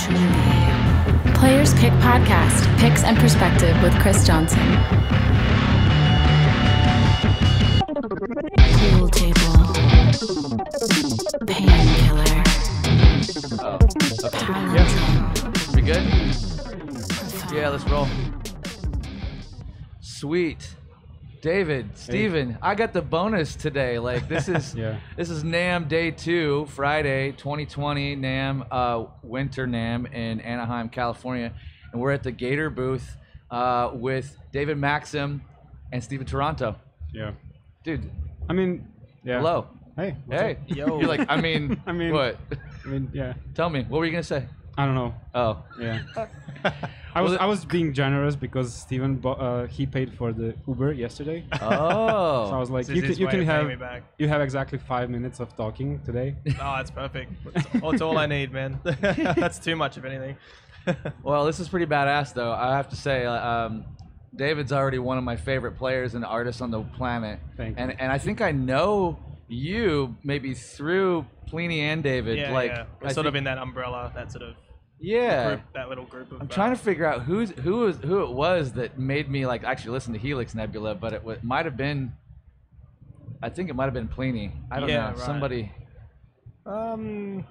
Truly. Players Pick Podcast, picks and perspective with Chris Johnson. Pool table. Painkiller. Oh, okay. Yeah. We good? Yeah, let's roll. Sweet. David, Steven, I got the bonus today. Like this is This is NAMM Day 2, Friday, 2020 NAMM, Winter NAMM in Anaheim, California, and we're at the Gator booth with David Maxim and Steven Taranto. Yeah, dude. I mean, yeah. Hello. Hey. Hey. Yo. You're like, I mean, what? I mean, yeah. Tell me, what were you gonna say? I don't know. Oh. Yeah. I was being generous because Steven he paid for the Uber yesterday. Oh. So I was like, you have exactly 5 minutes of talking today. Oh, that's perfect. That's all I need, man. That's too much of anything. Well, this is pretty badass, though. I have to say, David's already one of my favorite players and artists on the planet. Thank you. And I think I know you maybe through Pliny and David. Yeah, like, yeah. We're sort of in that umbrella, that sort of group, that little group of. I'm trying to figure out who it was that made me like actually listen to Helix Nebula, but it might have been. I think it might have been Pliny. I don't know. Right. Somebody. I mean,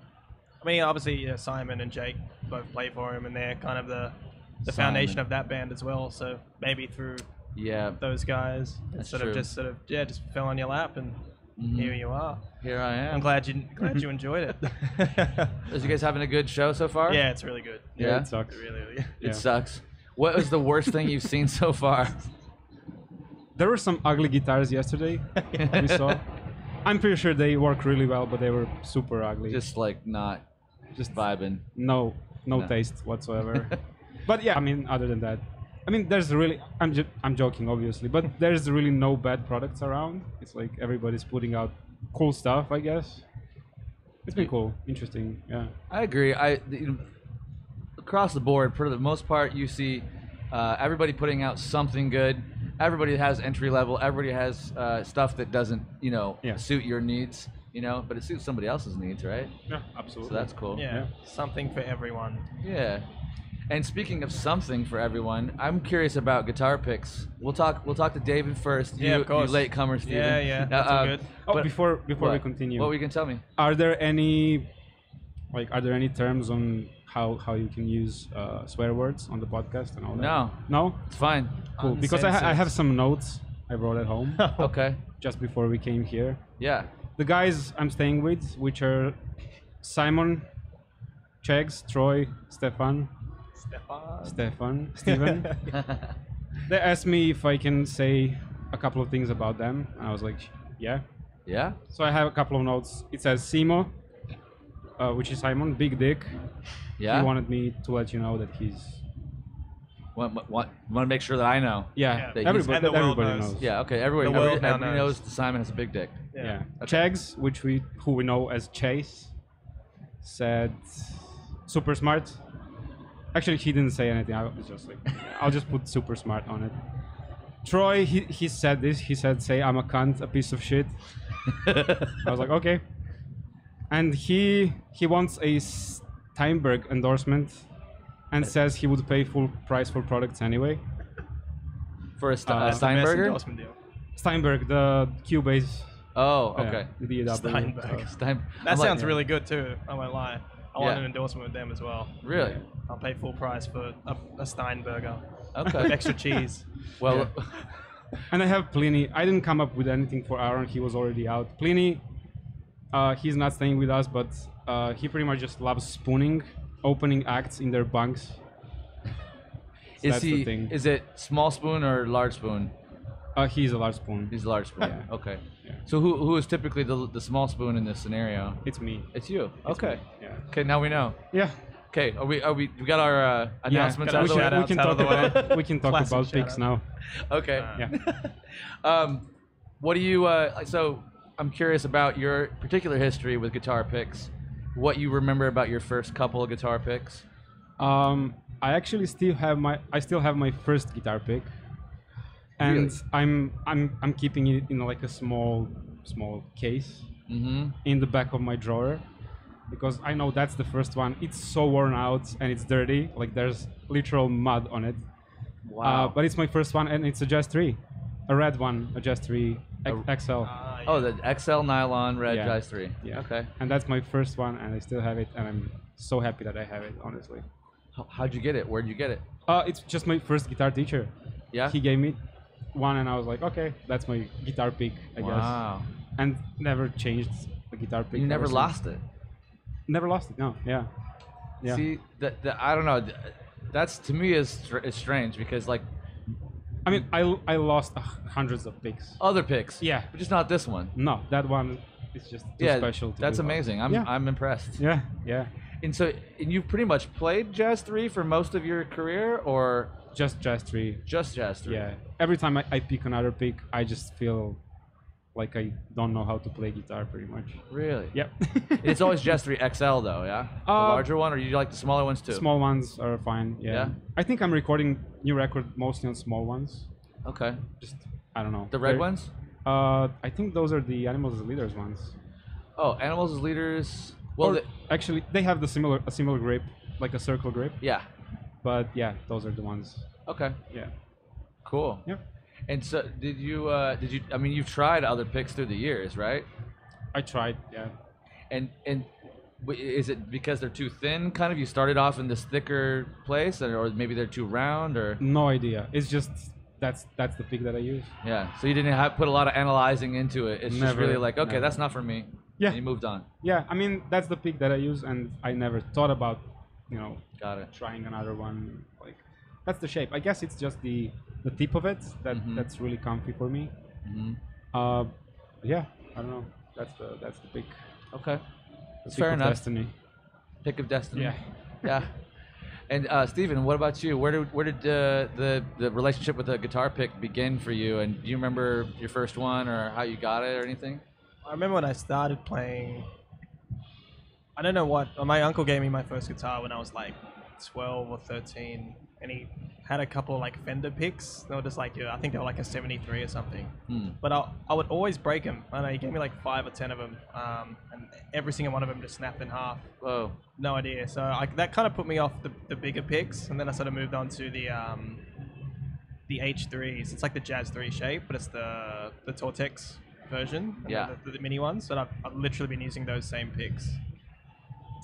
obviously, Simon and Jake both play for him, and they're kind of the foundation of that band as well. So maybe through those guys, it just fell on your lap, and here you are. Here I am. I'm glad you enjoyed it. Is you guys having a good show so far? Yeah, it's really good. Yeah, it sucks. It really. It sucks. What was the worst thing you've seen so far? There were some ugly guitars yesterday. We saw. I'm pretty sure they work really well, but they were super ugly. Just like not vibing. No taste whatsoever. But yeah, I mean, other than that, I mean, there's really, I'm joking obviously, but there's really no bad products around. It's like everybody's putting out cool stuff, I guess. It's been cool, interesting, yeah. I agree. Across the board, for the most part, you see everybody putting out something good. Everybody has entry level. Everybody has stuff that doesn't, suit your needs, but it suits somebody else's needs, right? Yeah, absolutely. So that's cool. Yeah, something for everyone. Yeah. And speaking of something for everyone, I'm curious about guitar picks. We'll talk to David first. Yeah, of course. You latecomer, Steven. Yeah, that's all good. Oh, before we continue, what were you gonna tell me? Are there any terms on how you can use swear words on the podcast and all that? No, it's fine. Cool, because I have some notes I wrote at home. Okay. Just before we came here. Yeah. The guys I'm staying with, which are Simon, Chegs, Troy, Stefan, Steven. They asked me if I can say a couple of things about them. I was like, yeah. Yeah? So I have a couple of notes. It says Simo, which is Simon, big dick. Yeah. He wanted me to let you know that he's... Want to make sure that I know. Yeah. Everybody knows. Yeah, okay. Everybody knows that Simon has a big dick. Yeah. Okay. Chags, who we know as Chase, said super smart. Actually, he didn't say anything. I was just like, I'll just put super smart on it. Troy, he said this. He said, say I'm a cunt, a piece of shit. I was like, okay. And he wants a Steinberg endorsement and says he would pay full price for products anyway. For a Steinberger? Steinberg, the Cubase. Oh, okay. The DAW. Steinberg. That sounds really good too, I won't lie. I want an endorsement with them as well. Really? Yeah. I'll pay full price for a Steinberger. Okay. With extra cheese. Well, and I have Pliny. I didn't come up with anything for Aaron. He was already out. Pliny, he's not staying with us, but he pretty much just loves spooning, opening acts in their bunks. So that's the thing. Is it small spoon or large spoon? He's a large spoon. He's a large spoon. Yeah. Okay. Yeah. So who is typically the small spoon in this scenario? It's me. It's you. It's okay. Me. Yeah. Okay, now we know. Yeah. Okay, we got our announcements out of the way. We can talk about picks now. Okay. Yeah. What do you? So I'm curious about your particular history with guitar picks. What you remember about your first couple of guitar picks? I actually still have my first guitar pick, and really? I'm keeping it in like a small case in the back of my drawer. because I know that's the first one. It's so worn out and it's dirty. Like there's literal mud on it. Wow. But it's my first one, and it's a Jazz 3, a red one, a Jazz 3 XL. Oh, the XL nylon red Yeah. Jazz 3. Yeah. Okay. And that's my first one, and I still have it, and I'm so happy that I have it, honestly. How'd you get it? Where'd you get it? It's just my first guitar teacher. Yeah. He gave me one, and I was like, okay, that's my guitar pick, I guess. Wow. And never changed the guitar pick. You never ever since. lost it. Never lost it. No. Yeah. Yeah. See, I don't know. That's to me is strange because like I mean, I lost hundreds of picks. other picks. Yeah. But just not this one. No, that one is just too special. That's be amazing. lost. I'm impressed. Yeah. Yeah. And you've pretty much played Jazz 3 for most of your career, or Just Jazz 3. just Jazz 3? Yeah. Every time I pick another pick, I just feel like I don't know how to play guitar pretty much. Really? Yep. It's always Jazz 3 XL though, yeah? The larger one, or you like the smaller ones too? Small ones are fine. Yeah. Yeah? I think I'm recording new record mostly on small ones. Okay. Just I don't know. The red ones? I think those are the Animals as Leaders ones. Oh, Animals as Leaders. Well, Actually, they have a similar grip, like a circle grip. yeah. But yeah, those are the ones. Okay. Yeah. Cool. Yep. And so, did you? I mean, you've tried other picks through the years, right? I tried. Yeah. And is it because they're too thin? Kind of, you started off in this thicker place, or maybe they're too round, or No idea. It's just that's the pick that I use. yeah. So you didn't put a lot of analyzing into it. It's just Never, really like, okay, never. that's not for me. Yeah. And you moved on. Yeah. I mean, that's the pick that I use, and I never thought about, Got it. trying another one. Like, that's the shape. I guess it's just the tip of it that's really comfy for me. Mm-hmm. Yeah. I don't know. That's the pick. Okay. The Fair pick of enough. Destiny. Pick of destiny. Yeah. Yeah. And Steven, what about you? Where did the relationship with the guitar pick begin for you? And do you remember your first one or how you got it or anything? I remember when I started playing. I don't know what. My uncle gave me my first guitar when I was like 12 or 13, and he had a couple like Fender picks. They were just like, I think they were like a 73 or something. But I would always break them. I know he gave me like 5 or 10 of them, and every single one of them just snapped in half. Whoa. No idea. So that kind of put me off the bigger picks, and then I sort of moved on to the H3s. It's like the Jazz 3 shape, but it's the Tortex version. Yeah. The mini ones. But I've literally been using those same picks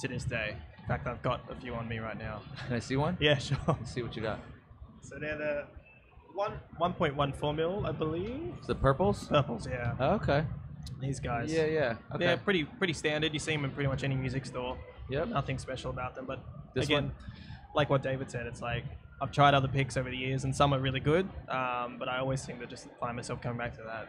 to this day. In fact, I've got a few on me right now. Can I see one? Yeah, sure. Let's see what you got. So they're the 1.14 mil, I believe. It's the purples? Purples, yeah. Oh, okay. These guys. Yeah. Okay. They're pretty standard. You see them in pretty much any music store. Yep. Nothing special about them. But This again, one? like what David said, it's like I've tried other picks over the years, and some are really good. But I always seem to just find myself coming back to that.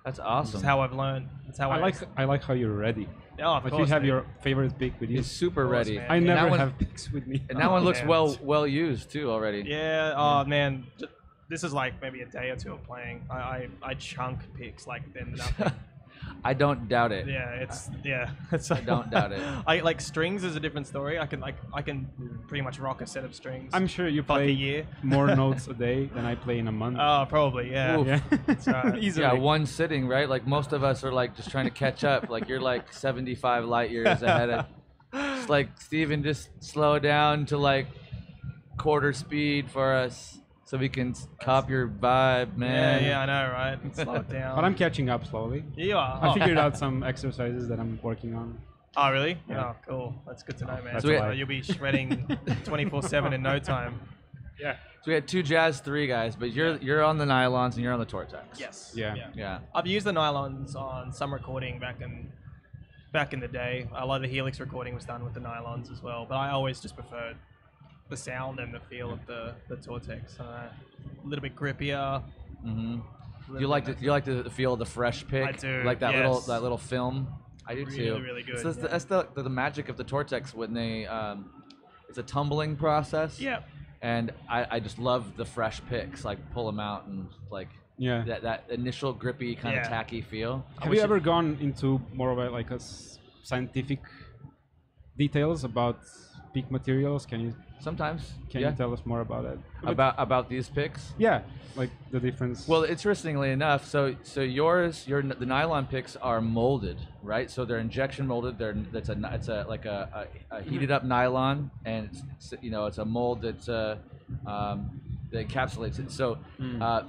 That's awesome. That's how I've learned. That's how I like how you're ready. Oh, of Like course, you have dude. your favorite pick with you. He's super course, ready. man. I And never that one- have picks with me. And that one looks yeah. well used too already. Yeah. Oh man. This is like maybe a day or two of playing. I chunk picks like then nothing. I don't doubt it. It's I don't doubt it. I like strings is a different story. I can pretty much rock a set of strings. I'm sure you Fuck a play year. more notes a day than I play in a month. Oh, probably, yeah. Oof. yeah. That's right. Easily. Yeah, one sitting, right? Like most of us are like just trying to catch up. Like you're like 75 light years ahead of. It's like Steven, just slow down to like quarter speed for us, so we can cop your vibe, man. Yeah, I know, right? Slow it down. But I'm catching up slowly. You are. I figured out some exercises that I'm working on. Oh, really? Yeah. Oh, cool. That's good to know, man. That's So why. you'll be shredding 24/7 in no time. Yeah. So we had two Jazz 3 guys, but you're on the nylons and you're on the Tortex. Yes. Yeah. Yeah. I've used the nylons on some recording back in the day. A lot of the Helix recording was done with the nylons as well, but I always just preferred the sound and the feel of the Tortex. A little bit grippier. Mm-hmm. You like to feel the fresh pick. I do, Like that yes. little film. I do too. Really good, So yeah. that's the magic of the Tortex when they it's a tumbling process. Yeah. And I just love the fresh picks, like pull them out and like Yeah. that initial grippy kind of Yeah. tacky feel. Have you ever gone into more of a scientific details about pick materials? Can you sometimes you tell us more about it? About these picks? Yeah, like the difference. Well, interestingly enough, so the nylon picks are molded, right? So they're injection molded. It's a heated up nylon, and it's a mold that encapsulates it. So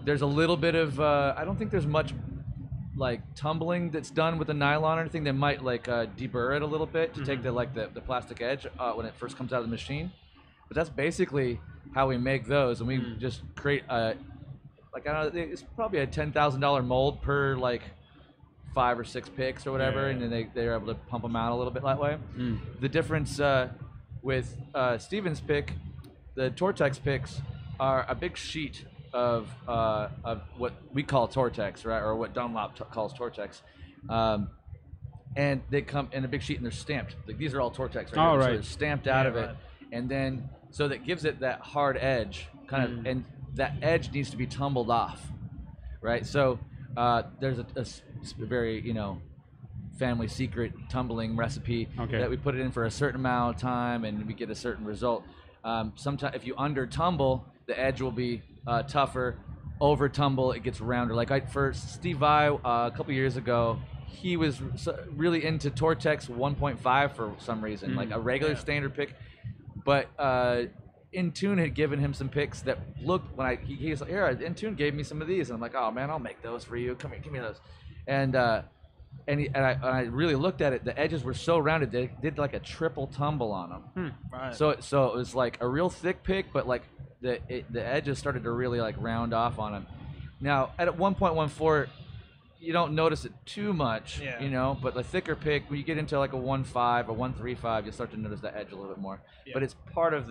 there's a little bit of I don't think there's much like tumbling that's done with the nylon or anything. That might like deburr it a little bit to take the plastic edge when it first comes out of the machine. But that's basically how we make those, and we just create I don't know, it's probably a $10,000 mold per like 5 or 6 picks or whatever, and then they're able to pump them out a little bit that way. The difference with Steven's pick, the Tortex picks are a big sheet of what we call Tortex, right, or what Dunlop calls Tortex, and they come in a big sheet and they're stamped. Like these are all Tortex, right? Oh, right. So they're stamped out of it, and then so that gives it that hard edge, kind of, and that edge needs to be tumbled off, right? So there's a very family secret tumbling recipe that we put it in for a certain amount of time and we get a certain result. Sometimes if you under tumble, the edge will be tougher. Over tumble, it gets rounder. Like for Steve Vai a couple years ago, he was really into Tortex 1.5 for some reason, like a regular standard pick. But Intune had given him some picks that looked he was like, here, Intune gave me some of these, and I'm like, oh man, I'll make those for you. Come here, give me those. And I really looked at it. The edges were so rounded they did like a triple tumble on them. Right. So it was like a real thick pick, but like the edges started to really like round off on them. Now at 1.14, you don't notice it too much, but the thicker pick, when you get into like a 1.5 or 1.35, you start to notice the edge a little bit more. But it's part of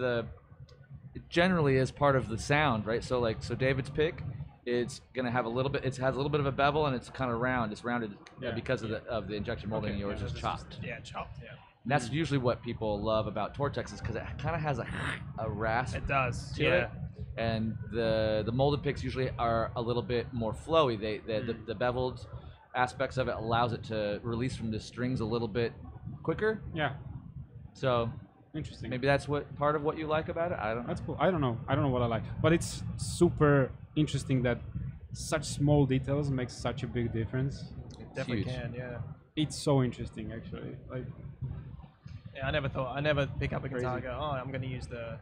it generally is part of the sound, right? So David's pick, it's gonna have a little bit. It has a little bit of a bevel, and it's kind of round. It's rounded because of the injection molding. And yours is chopped. Chopped. Yeah. And that's usually what people love about Tortex, is because it kind of has a rasp. It does. To it. And the molded picks usually are a little bit more flowy. The beveled aspects of it allows it to release from the strings a little bit quicker. Yeah. So. Interesting. Maybe that's part of what you like about it. I don't know. That's cool. I don't know what I like, but it's super interesting that such small details make such a big difference. It definitely can. Yeah. It's so interesting, actually. Like. Yeah, I never pick up a guitar and go, oh, I'm going to use the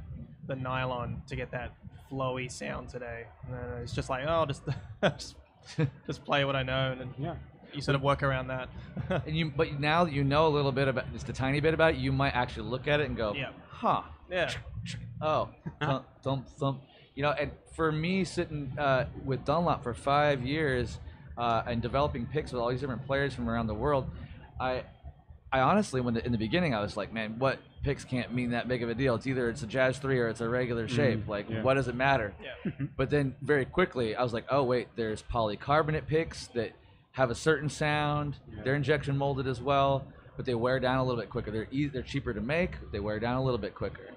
nylon to get that flowy sound today. And then it's just like, oh, just play what I know, and then you sort of work around that. But now that you know a little bit about, just a tiny bit about it, you might actually look at it and go, huh. Yeah. Oh, thump. And for me, sitting with Dunlop for 5 years and developing picks with all these different players from around the world, I honestly, in the beginning, I was like, man, what picks can't mean that big of a deal? It's a Jazz 3 or it's a regular shape. What does it matter? Yeah. But then very quickly, I was like, oh, wait, there's polycarbonate picks that have a certain sound. They're injection molded as well, but they wear down a little bit quicker. They're cheaper to make. They wear down a little bit quicker.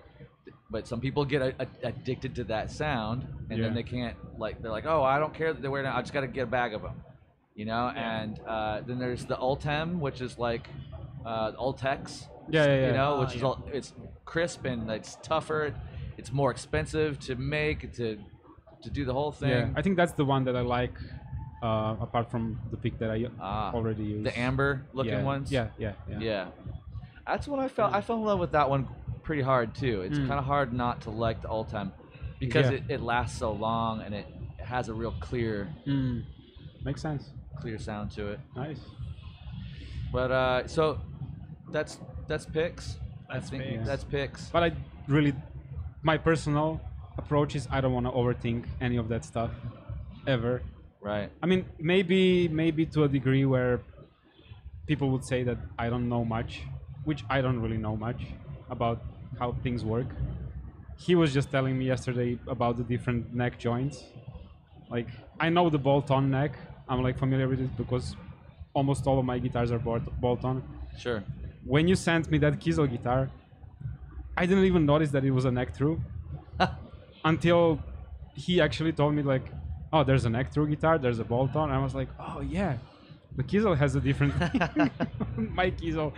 But some people get addicted to that sound, and then they can't, they're like, oh, I don't care that they wear down. I just got to get a bag of them, And then there's the Ultem, which is like Ultex, which is it's crisp and it's tougher. It's more expensive to make, to do the whole thing. Yeah, I think that's the one that I like. Apart from the pick that I already used, the amber looking ones. Yeah. That's what I felt. I fell in love with that one pretty hard too. It's kind of hard not to like the Ultem because it lasts so long and it has a real clear. Makes sense. Clear sound to it. Nice. But so that's picks. That's picks. But my personal approach is I don't want to overthink any of that stuff ever. Right. I mean, maybe to a degree where people would say that I don't know much, which I don't really know much about how things work. He was just telling me yesterday about the different neck joints. Like, I know the bolt-on neck. I'm familiar with it because almost all of my guitars are bolt-on. Sure. When you sent me that Kiesel guitar, I didn't even notice that it was a neck through until he actually told me oh, there's a neck through guitar, there's a bolt-on. I was like, oh yeah, the Kiesel has a different. My Kiesel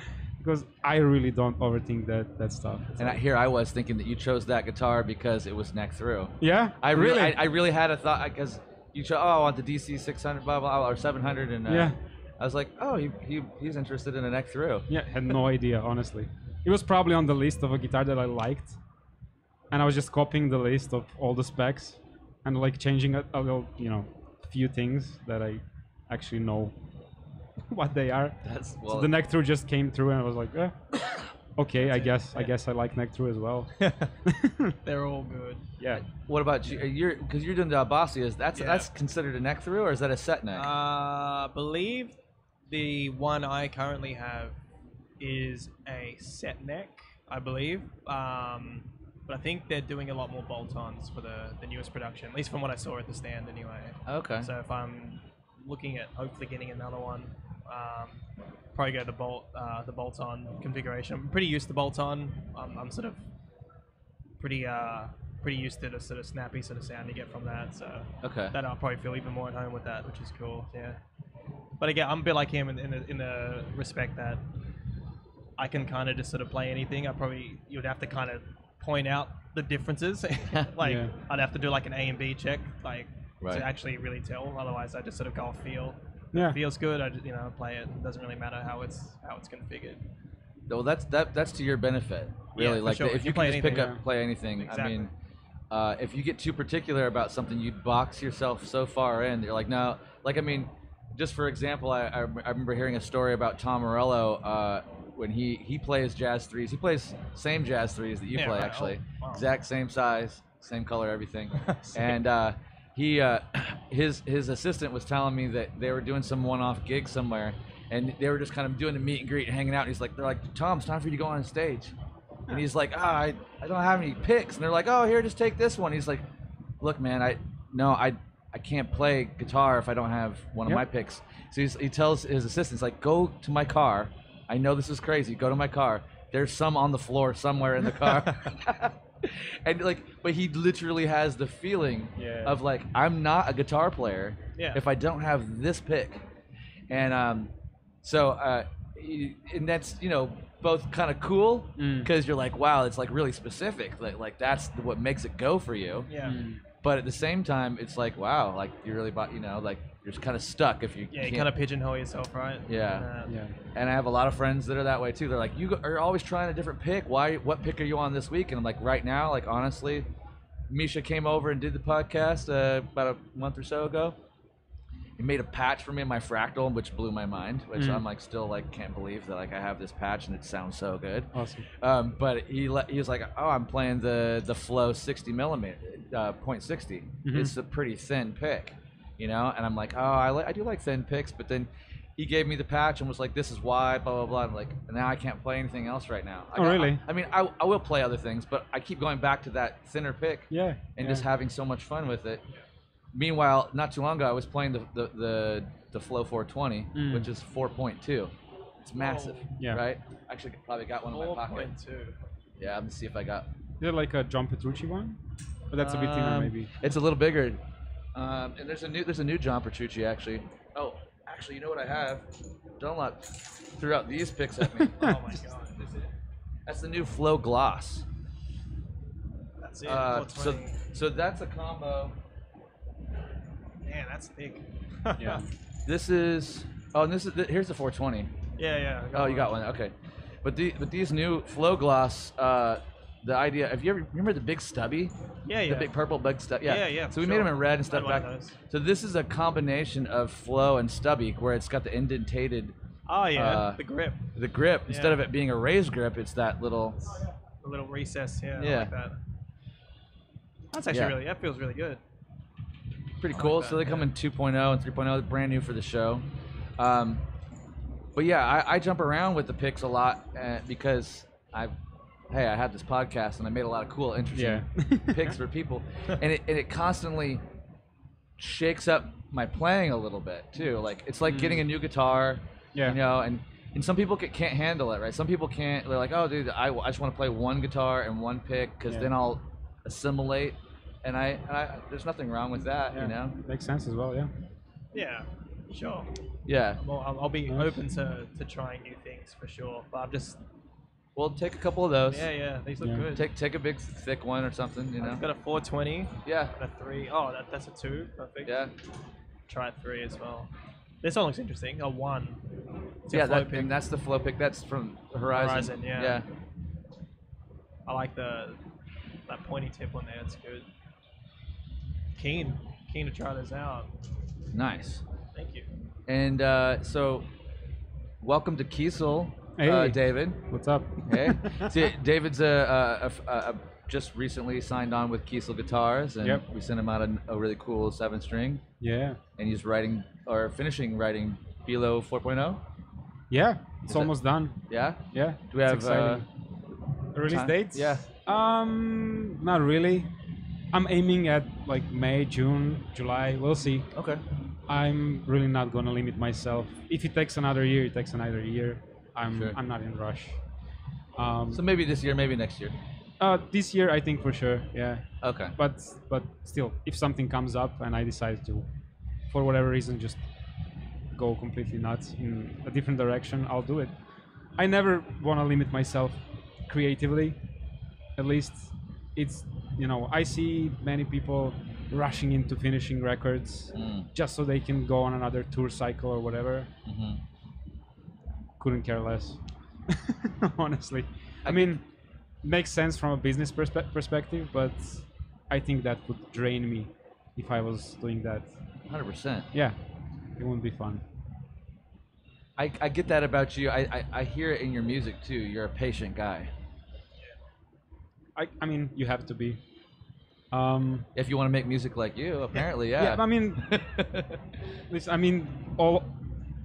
because I really don't overthink that stuff. And here I was thinking that you chose that guitar because it was neck through. Yeah, I really had a thought because you chose. Oh, I want the DC 600, blah blah, or 700, and yeah. I was like, oh, he's interested in a neck through. Yeah, had no idea, honestly. It was probably on the list of a guitar that I liked, and I was just copying the list of all the specs and like changing a little, few things that I actually know what they are. So the neck through just came through, and I was like, okay, I guess I like neck through as well. They're all good. Yeah. What about you? Because you're doing the Abbasias. That's considered a neck through, or is that a set neck? I believe the one I currently have is a set neck, I believe. But I think they're doing a lot more bolt-ons for the newest production, at least from what I saw at the stand anyway. Okay. So if I'm looking at hopefully getting another one, probably go the bolt-on configuration. I'm pretty used to bolt-on. I'm sort of pretty used to the sort of snappy sort of sound you get from that. So that I'll probably feel even more at home with that, which is cool. Yeah. But again, I'm a bit like him in the respect that I can kind of just sort of play anything. You'd have to kind of point out the differences. I'd have to do like an A and B check, to actually really tell. Otherwise, I just sort of go off feel. Yeah. If it feels good, I just play it. It doesn't really matter how it's configured. Well, that's to your benefit, really. Yeah, sure. If you can just play anything. Exactly. I mean, if you get too particular about something, you box yourself so far in. You're like, no. Like, I mean, just for example, I remember hearing a story about Tom Morello when he plays jazz threes. He plays same jazz threes that you play, actually. Oh, wow. Exact same size, same color, everything. And his assistant was telling me that they were doing some one-off gig somewhere, and they were just kind of doing a meet and greet and hanging out. And they're like, Tom, it's time for you to go on stage. And he's like, I don't have any picks. And they're like, oh, here, just take this one. He's like, look, man, I can't play guitar if I don't have one of my picks. So he tells his assistants, like, go to my car. I know this is crazy. Go to my car. There's some on the floor somewhere in the car. And but he literally has the feeling of like, I'm not a guitar player if I don't have this pick. And and that's both kind of cool because you're like, wow, it's like really specific. Like that's what makes it go for you. Yeah. But at the same time, it's like, wow, like you really like you're just kind of stuck if you you kind of pigeonhole yourself, right? Yeah. And I have a lot of friends that are that way too. They're like, you are always trying a different pick. What pick are you on this week? And I'm like, right now, like honestly, Misha came over and did the podcast about a month or so ago. He made a patch for me in my fractal, which blew my mind. Which I'm like still like can't believe that like I have this patch and it sounds so good. Awesome. But he was like, oh, I'm playing the Flow 60 millimeter, .60. It's a pretty thin pick, And I'm like, oh, I do like thin picks. But then he gave me the patch and was like, this is why, blah blah blah. I'm like, now I can't play anything else right now. Really? I mean, I will play other things, but I keep going back to that thinner pick. And just having so much fun with it. Meanwhile, not too long ago, I was playing the Flow 420, which is 4.2. It's massive, right? Actually, probably got one in my pocket. 4.2. Yeah, let me see if I got. Is it like a John Petrucci one? But that's a bit thinner, maybe. It's a little bigger. And there's a new John Petrucci actually. Oh, actually, you know what I have? Dunlop threw out these picks at me. Oh my god! That's the new Flow Gloss. That's it. So that's a combo. Man, that's thick. Yeah. This is here's the 420. Yeah. You got one. Okay. But these new Flow Gloss, the idea. Have you ever remember the big stubby? Yeah. The big purple big stubby. Yeah. So we made them in red and stuff back. Those. So this is a combination of Flow and stubby, where it's got the indentated. Oh yeah. The grip. The grip instead of it being a raised grip, it's that little. A little recess. Yeah. Yeah. I like that. That's actually that feels really good. Pretty cool. So they come in 2.0 and 3.0, brand new for the show. But yeah, I jump around with the picks a lot because I have this podcast and I made a lot of cool, interesting picks for people, and it constantly shakes up my playing a little bit too. Like it's like getting a new guitar, and some people can't handle it, right? Some people can't. They're like, oh, dude, I just want to play one guitar and one pick because then I'll assimilate. And I there's nothing wrong with that, Makes sense as well, Yeah, sure. Yeah. Well, I'll be open to trying new things for sure. But I'm just. Well, take a couple of those. Yeah. These look good. Take a big thick one or something. You know. I've got a 420. Yeah. And a 3. Oh, that's a 2. Perfect. Yeah. Try a 3 as well. This one looks interesting. A 1. It's and that's the flow pick. That's from Horizon. Yeah. I like that pointy tip on there. It's good. Keen to try this out. Nice. Thank you. And so, welcome to Kiesel, Hey. David. What's up? Hey. See, David's just recently signed on with Kiesel Guitars, and we sent him out a really cool 7-string. Yeah. And he's finishing writing Below 4.0. Yeah, it's almost done. Yeah. Yeah. Do we have release dates? Yeah. Not really. I'm aiming at like May, June, July. We'll see. Okay. I'm really not gonna limit myself. If it takes another year, it takes another year. I'm not in a rush. So maybe this year, maybe next year. This year, I think for sure. Yeah. Okay. But still, if something comes up and I decide to, for whatever reason, just go completely nuts in a different direction, I'll do it. I never want to limit myself creatively. At least it's, I see many people rushing into finishing records just so they can go on another tour cycle or whatever. Couldn't care less, honestly. I mean, makes sense from a business perspective, but I think that would drain me if I was doing that. 100%. Yeah, it wouldn't be fun. I get that about you. I hear it in your music too. You're a patient guy. I mean, you have to be. If you want to make music like you, apparently, yeah. Yeah, I mean, all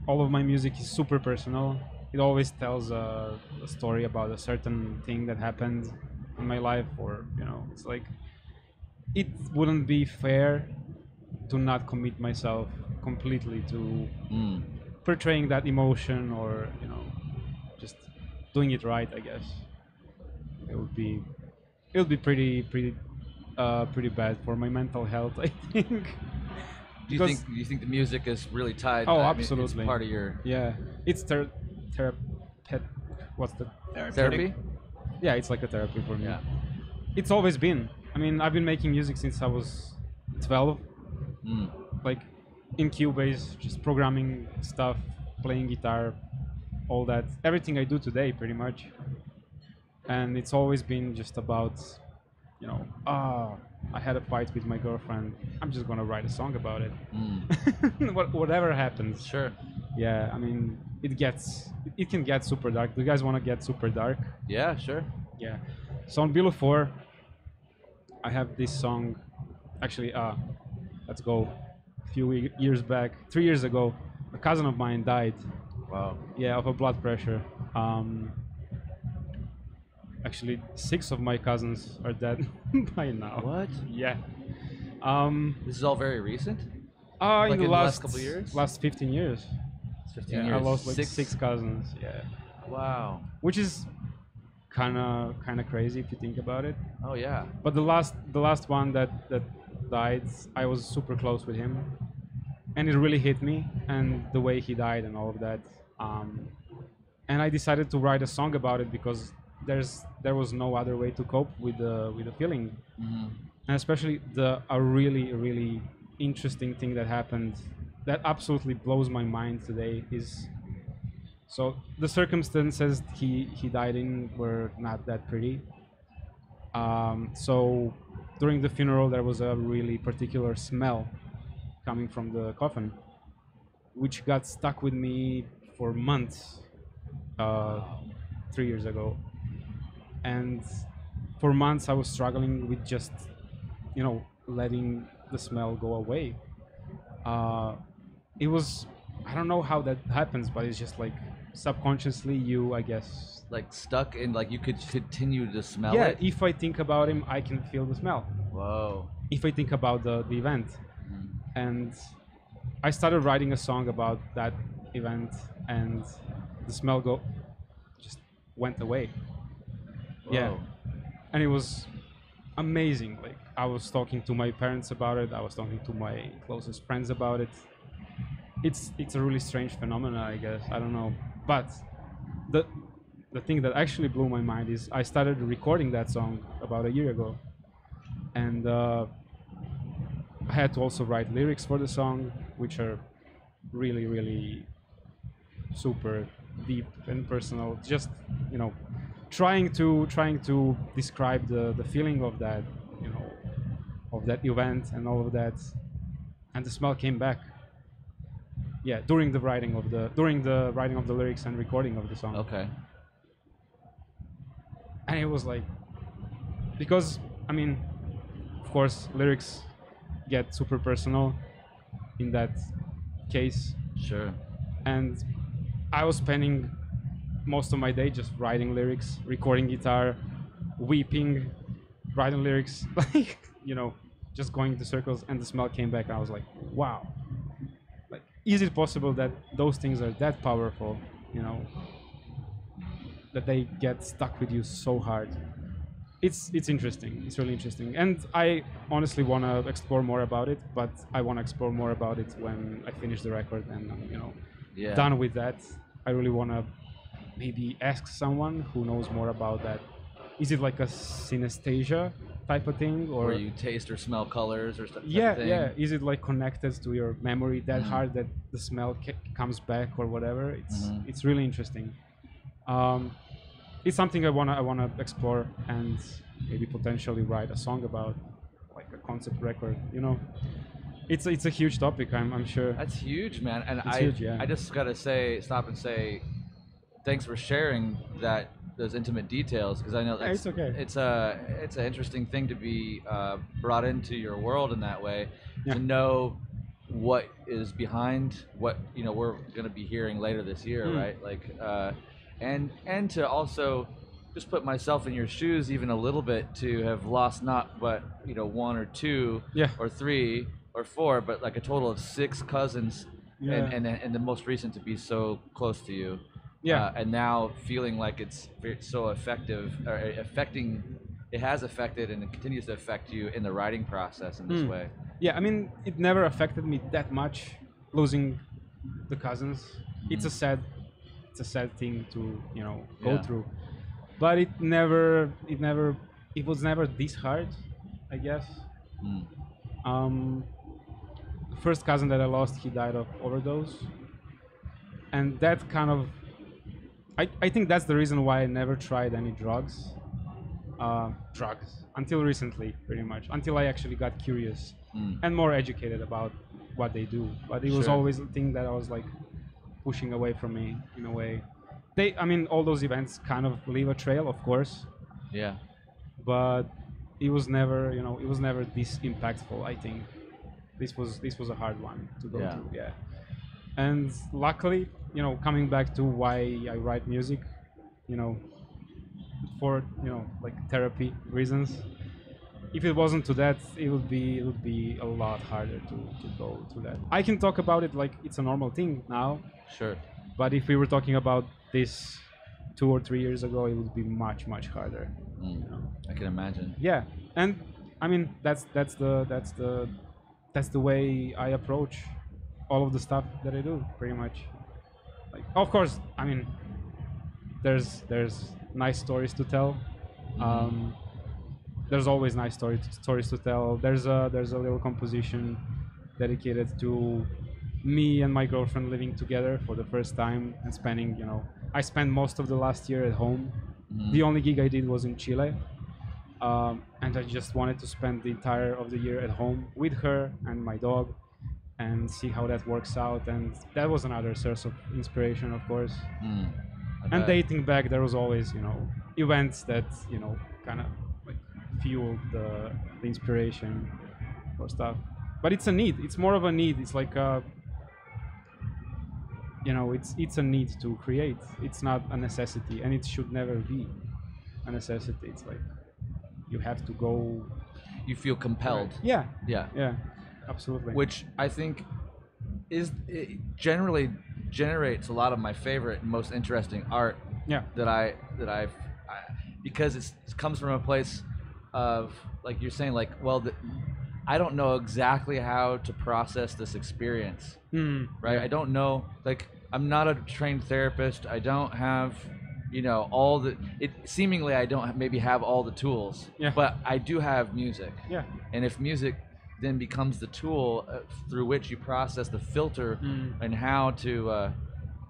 of my music is super personal. It always tells a story about a certain thing that happened in my life, or it's like it wouldn't be fair to not commit myself completely to portraying that emotion, or just doing it right. I guess it would be pretty bad for my mental health, I think. Do you think the music is really tied? Oh, absolutely. It's part of your It's what's the therapy? Yeah, it's like a therapy for me. Yeah. It's always been. I mean, I've been making music since I was 12. Like in Cubase, just programming stuff, playing guitar, all that. Everything I do today, pretty much. And it's always been just about, I had a fight with my girlfriend. I'm just gonna write a song about it. Whatever happens. Sure. Yeah, I mean, it can get super dark. Do you guys want to get super dark? Yeah, sure. Yeah. So on Below 4, I have this song. Actually, let's go. A few years back, 3 years ago, a cousin of mine died. Wow. Yeah, of a blood pressure. Actually, 6 of my cousins are dead by now. What? Yeah. This is all very recent? In the last couple of years? Last 15 years. 15 years. I lost like six cousins. Yeah. Wow. Which is kind of crazy if you think about it. Oh yeah. But the last one that died, I was super close with him, and it really hit me, and the way he died and all of that. And I decided to write a song about it because there was no other way to cope with the feeling. And especially a really interesting thing that happened that absolutely blows my mind today is, so the circumstances he died in were not that pretty. So during the funeral there was a really particular smell coming from the coffin, which got stuck with me for months 3 years ago. And for months I was struggling with just letting the smell go away. It was, I don't know how that happens, but it's just like subconsciously you, I guess, like stuck in, like you could continue to smell yeah, it. if I think about him I can feel the smell. Whoa. If I think about the event. And I started writing a song about that event, and the smell just went away. Whoa. Yeah. And it was amazing. Like, I was talking to my parents about it, I was talking to my closest friends about it, it's a really strange phenomena, I guess. I don't know, but the thing that actually blew my mind is I started recording that song about a year ago, and I had to also write lyrics for the song, which are really, really super deep and personal. Just, you know, trying to describe the feeling of that, you know, of that event and all of that. And the smell came back. Yeah, during the writing of the lyrics and recording of the song. Okay. And it was like, because I mean, of course, lyrics get super personal in that case. Sure. And I was spending most of my day just writing lyrics, recording guitar, weeping, writing lyrics, like, you know, just going to circles. And the smell came back, and I was like, wow. Like, is it possible that those things are that powerful, you know, that they get stuck with you so hard? It's interesting. It's really interesting. And I honestly want to explore more about it, but I want to explore more about it when I finish the record and I'm, you know, done with that. I really want to maybe ask someone who knows more about that. Is it like a synesthesia type of thing, or where you taste or smell colors or stuff? Yeah. Is it like connected to your memory that hard that the smell comes back or whatever? It's really interesting. It's something I wanna explore and maybe potentially write a song about, like a concept record. You know, it's a huge topic. I'm sure. That's huge, man. And huge, yeah. I just gotta stop and say, thanks for sharing those intimate details, because I know that's, it's okay. It's an interesting thing to be brought into your world in that way, to know what is behind what, you know, we're gonna be hearing later this year, right? Like. And to also just put myself in your shoes even a little bit, to have lost not but, you know, one or two or three or four, but like a total of 6 cousins, and the most recent to be so close to you, and now feeling like it's so effective, or it has affected and it continues to affect you in the writing process in this way. Yeah, I mean, it never affected me that much, losing the cousins. It's a sad thing to, you know, go through, but it was never this hard, I guess. The first cousin that I lost, he died of overdose, and that kind of, I think that's the reason why I never tried any drugs until recently, pretty much, until I actually got curious and more educated about what they do. But it was always a thing that I was like pushing away from me in a way. I mean, all those events kind of leave a trail, of course. Yeah. But it was never, you know, it was never this impactful. I think this was a hard one to go through. Yeah. And luckily, you know, coming back to why I write music, you know, for, you know, like therapy reasons. If it wasn't to that, it would be a lot harder to go through that. I can talk about it like it's a normal thing now. Sure. But if we were talking about this 2 or 3 years ago, it would be much harder. You know? I can imagine. Yeah, and I mean that's the way I approach all of the stuff that I do, pretty much. Like, of course, I mean, there's nice stories to tell. There's always nice stories to tell. There's a little composition dedicated to me and my girlfriend living together for the first time and spending, you know, I spent most of the last year at home. The only gig I did was in Chile, and I just wanted to spend the entire of the year at home with her and my dog and see how that works out. And that was another source of inspiration, of course. And dating back, there was always, you know, events that, you know, kind of like fueled the inspiration for stuff. But it's a need. It's more of a need. It's like you know, it's a need to create. It's not a necessity, and it should never be a necessity. It's like you have to go. You feel compelled. Yeah, Yeah. absolutely. Which I think it generally generates a lot of my favorite and most interesting art. Yeah. That I because it comes from a place of, like you're saying, like, well, I don't know exactly how to process this experience, right? I don't know, like, I'm not a trained therapist. I don't have, all the, seemingly I don't maybe have all the tools, but I do have music. Yeah. And if music then becomes the tool through which you process the filter and how to,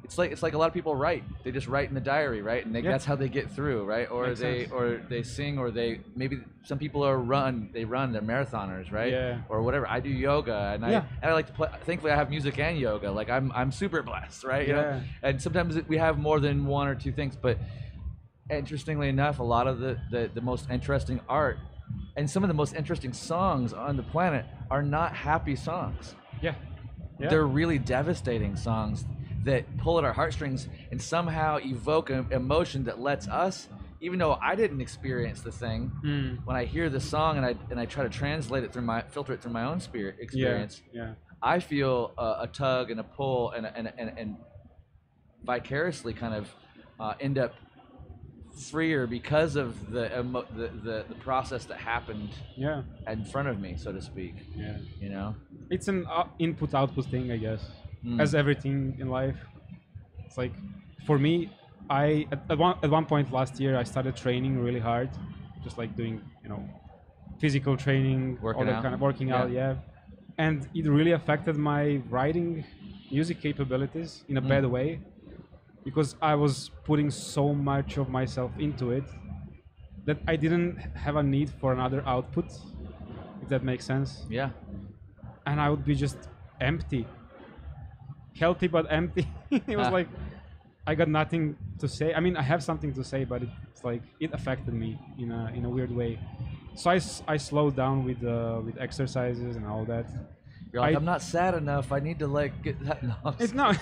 it's like a lot of people write. They just write in the diary, right? And that's how they get through, right? Or Makes sense. or they sing, or maybe some people they're marathoners, right? Yeah. Or whatever. I do yoga, and I like to play. Thankfully, I have music and yoga. Like I'm super blessed, right? You know? And sometimes we have more than one or two things, but interestingly enough, a lot of the most interesting art and some of the most interesting songs on the planet are not happy songs. Yeah. They're really devastating songs that pull at our heartstrings and somehow evoke an emotion that lets us, even though I didn't experience the thing, when I hear the song and I try to translate it filter it through my own experience, I feel a tug and a pull and vicariously kind of end up freer because of the process that happened in front of me, so to speak. It's an input-output thing, I guess, as everything in life. It's like, for me, at one point last year I started training really hard, just like doing physical training, working out, and it really affected my writing music capabilities in a bad way, because I was putting so much of myself into it that I didn't have a need for another output, if that makes sense. Yeah. And I would be just empty. Healthy but empty. It was like I got nothing to say. I mean, I have something to say, but it's like it affected me in a weird way. So I slowed down with exercises and all that. You're like, I'm not sad enough. I need to like get that. No, it's not.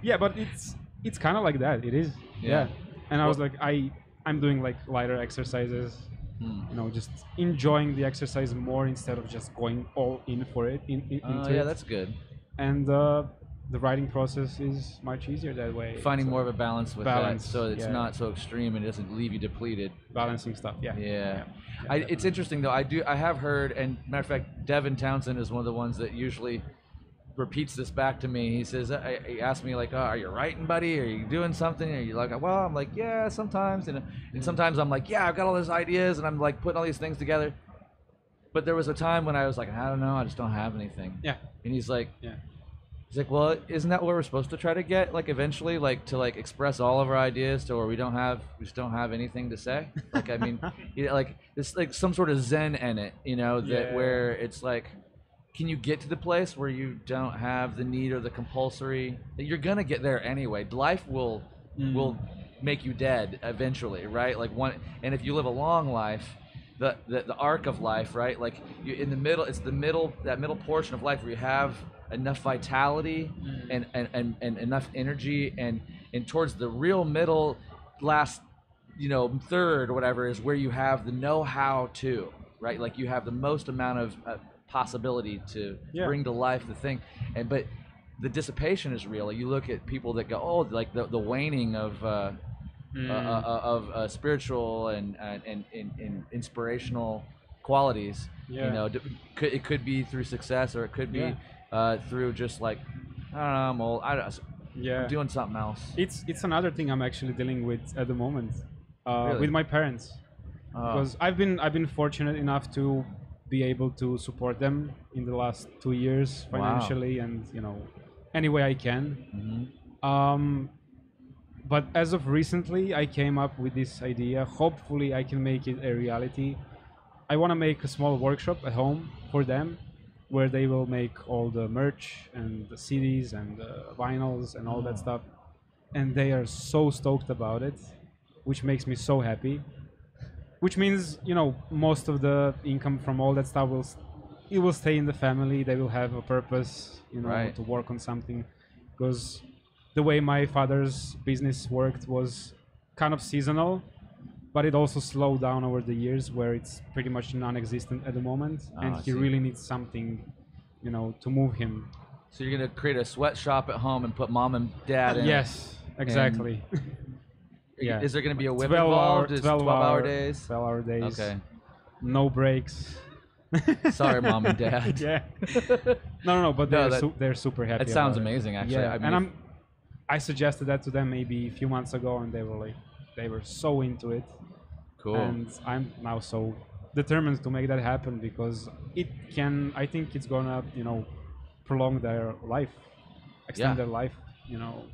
Yeah, but it's kind of like that. It is. Yeah. And I was like, I'm doing like lighter exercises. Just enjoying the exercise more instead of just going all in for it. Into it. That's good. And the writing process is much easier that way. Finding more of a balance with that, so it's not so extreme and it doesn't leave you depleted. Balancing stuff, It's interesting though. I have heard, and matter of fact, Devin Townsend is one of the ones that usually repeats this back to me. He says, he asked me like, "Are you writing, buddy? Are you doing something? Are you like?" Well, I'm like, "Yeah, sometimes," and sometimes I'm like, "Yeah, I've got all these ideas and I'm like putting all these things together." But there was a time when I was like, "I don't know, I just don't have anything." Yeah. And he's like, He's like, "Well, isn't that what we're supposed to try to get? Like eventually, like to like express all of our ideas to where we just don't have anything to say." Like, I mean, like it's like some sort of zen in it, that where it's like, can you get to the place where you don't have the need or the compulsory? You're gonna get there anyway. Life will make you dead eventually, right? Like and if you live a long life, the arc of life, right? Like you in the middle, it's that middle portion of life where you have enough vitality and enough energy and towards the real middle last third or whatever is where you have the know-how to, right? Like you have the most amount of possibility to bring to life the thing, but the dissipation is real. You look at people that go, oh, like the waning of spiritual and inspirational qualities. It could be through success, or it could be through just like, I don't know, I'm old. I'm doing something else. It's another thing I'm actually dealing with at the moment, Really? with my parents, because I've been fortunate enough to be able to support them in the last 2 years financially and any way I can. But as of recently, I came up with this idea. Hopefully, I can make it a reality. I want to make a small workshop at home for them, where they will make all the merch and the CDs and the vinyls and all that stuff. And they are so stoked about it, which makes me so happy. Which means, most of the income from all that stuff will stay in the family. They will have a purpose, to work on something. Because the way my father's business worked was kind of seasonal, but it also slowed down over the years, where it's pretty much non-existent at the moment, and he really needs something, to move him. So you're gonna create a sweatshop at home and put mom and dad in? Yes, exactly. Is there gonna be a whip involved? 12-hour days. 12-hour days. Okay. No breaks. Sorry, mom and dad. Yeah. No, but they're super happy. It sounds about amazing, it. actually. Yeah, I mean, I suggested that to them maybe a few months ago, and they were so into it. Cool. And I'm now so determined to make that happen because I think it's gonna, prolong their life, extend their life,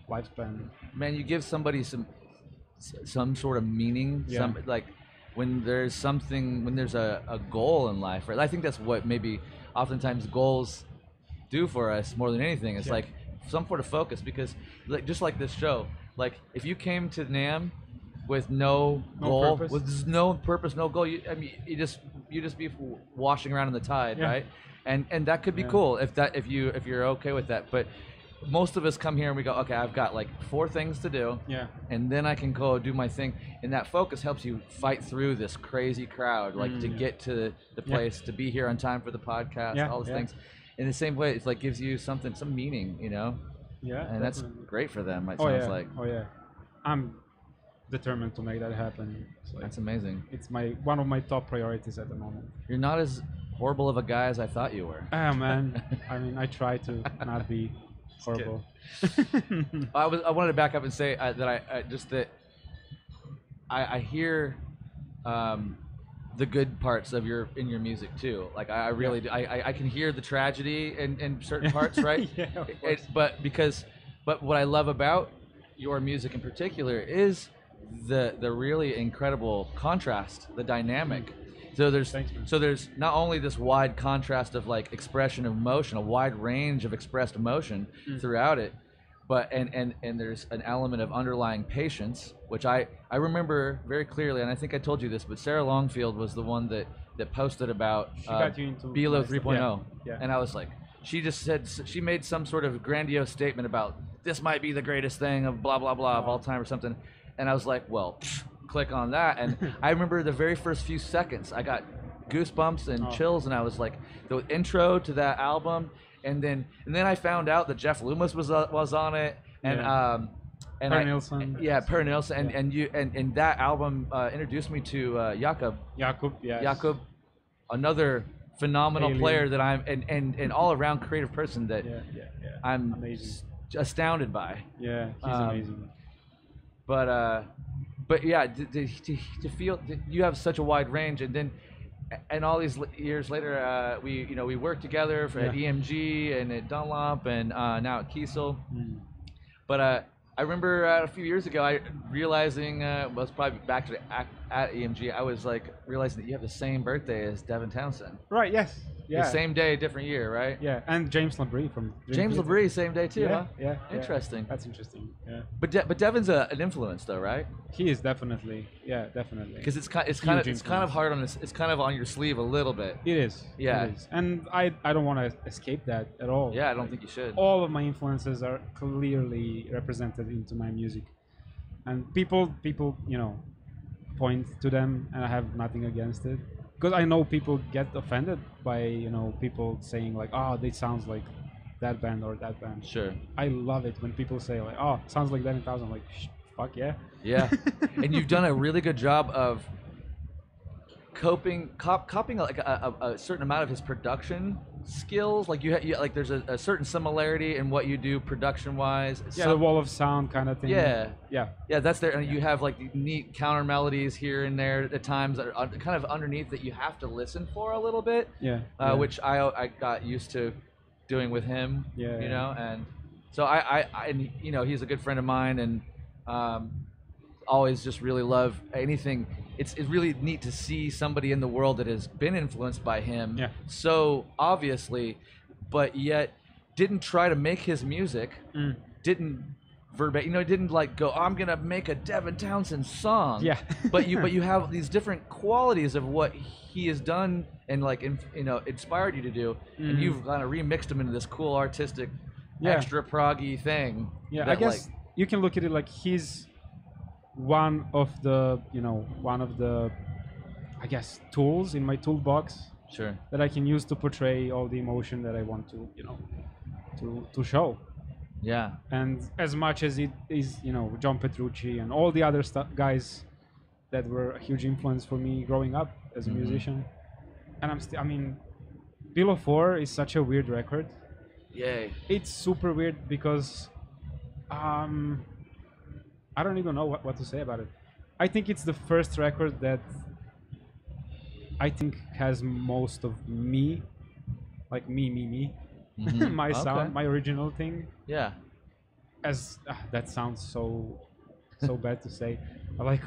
lifespan. Man, you give somebody some sort of meaning, like when there's a goal in life, right? I think that's what maybe oftentimes goals do for us more than anything. It's like some sort of focus, because just like this show, like if you came to NAMM with no goal, purpose. with no purpose, no goal, you just be washing around in the tide, right? And that could be cool if you're okay with that. But most of us come here and we go, okay, I've got like 4 things to do, and then I can go do my thing. And that focus helps you fight through this crazy crowd, like to get to the place, to be here on time for the podcast, all those things. In the same way, it's like gives you some meaning, Yeah, and definitely. that's great for them. It sounds like. Oh yeah, I'm determined to make that happen. That's amazing. It's one of my top priorities at the moment. You're not as horrible of a guy as I thought you were. Ah man, I mean, I try to not be horrible. I wanted to back up and say that I hear the good parts of your music too. Like I really do. I can hear the tragedy in certain parts, right? Of course. But what I love about your music in particular is the really incredible contrast, the dynamic. So there's not only this wide contrast of like expression of emotion, a wide range of expressed emotion throughout it, but and there's an element of underlying patience, which I remember very clearly, and I think I told you this, but Sarah Longfield was the one that posted about Bilo 3.0, and I was like, she just said, she made some sort of grandiose statement about this might be the greatest thing of blah blah blah of all time or something, and I was like, well, click on that. And I remember the very first few seconds I got goosebumps and chills, and I was like, the intro to that album, and then I found out that Jeff Loomis was on it, and Per Nilsson. Per Nilsson, and that album introduced me to Jakob, another phenomenal player that I'm and all around creative person that I'm astounded by. Yeah, he's amazing. But yeah, to feel that you have such a wide range, and all these years later, we worked together at EMG and at Dunlop and now at Kiesel. But I remember a few years ago, realizing I was probably back at EMG. I was like realizing that you have the same birthday as Devin Townsend. Right. Yes. Yeah. The same day, different year, right? Yeah, and James Labrie from James Labrie, same day too, huh? Yeah. Interesting. That's interesting. Yeah. But Devin's an influence, though, right? He is definitely. Yeah, definitely. Because it's kind of hard on this. It's kind of on your sleeve a little bit. It is. Yeah. It is. And I don't want to escape that at all. Yeah, I don't think you should. All of my influences are clearly represented into my music, and people point to them, and I have nothing against it. Because I know people get offended by people saying like, oh, they sounds like that band or that band. Sure. I love it when people say like, oh, sounds like Devin Townsend. I'm like, fuck yeah. Yeah. And you've done a really good job of copying like a certain amount of his production skills. Like like there's a certain similarity in what you do production wise. Yeah, the wall of sound kind of thing. Yeah, that's there. And you have like neat counter melodies here and there at times that are kind of underneath that you have to listen for a little bit. Which I got used to doing with him. And so he's a good friend of mine, and always just really love anything. It's really neat to see somebody in the world that has been influenced by him so obviously, but yet didn't try to make his music, didn't like go, I'm gonna make a Devin Townsend song. but you have these different qualities of what he has done and like inspired you to do, and you've kind of remixed them into this cool artistic extra proggy thing. I guess you can look at it like he's one of the I guess tools in my toolbox that I can use to portray all the emotion that I want to to show. And as much as it is John Petrucci and all the other guys that were a huge influence for me growing up as a musician, and I mean, Below 4 is such a weird record. Yay. It's super weird because I don't even know what to say about it. I think it's the first record that I think has most of me, like me, Mm-hmm. my sound, my original thing. Yeah. As that sounds so bad to say. I'm like,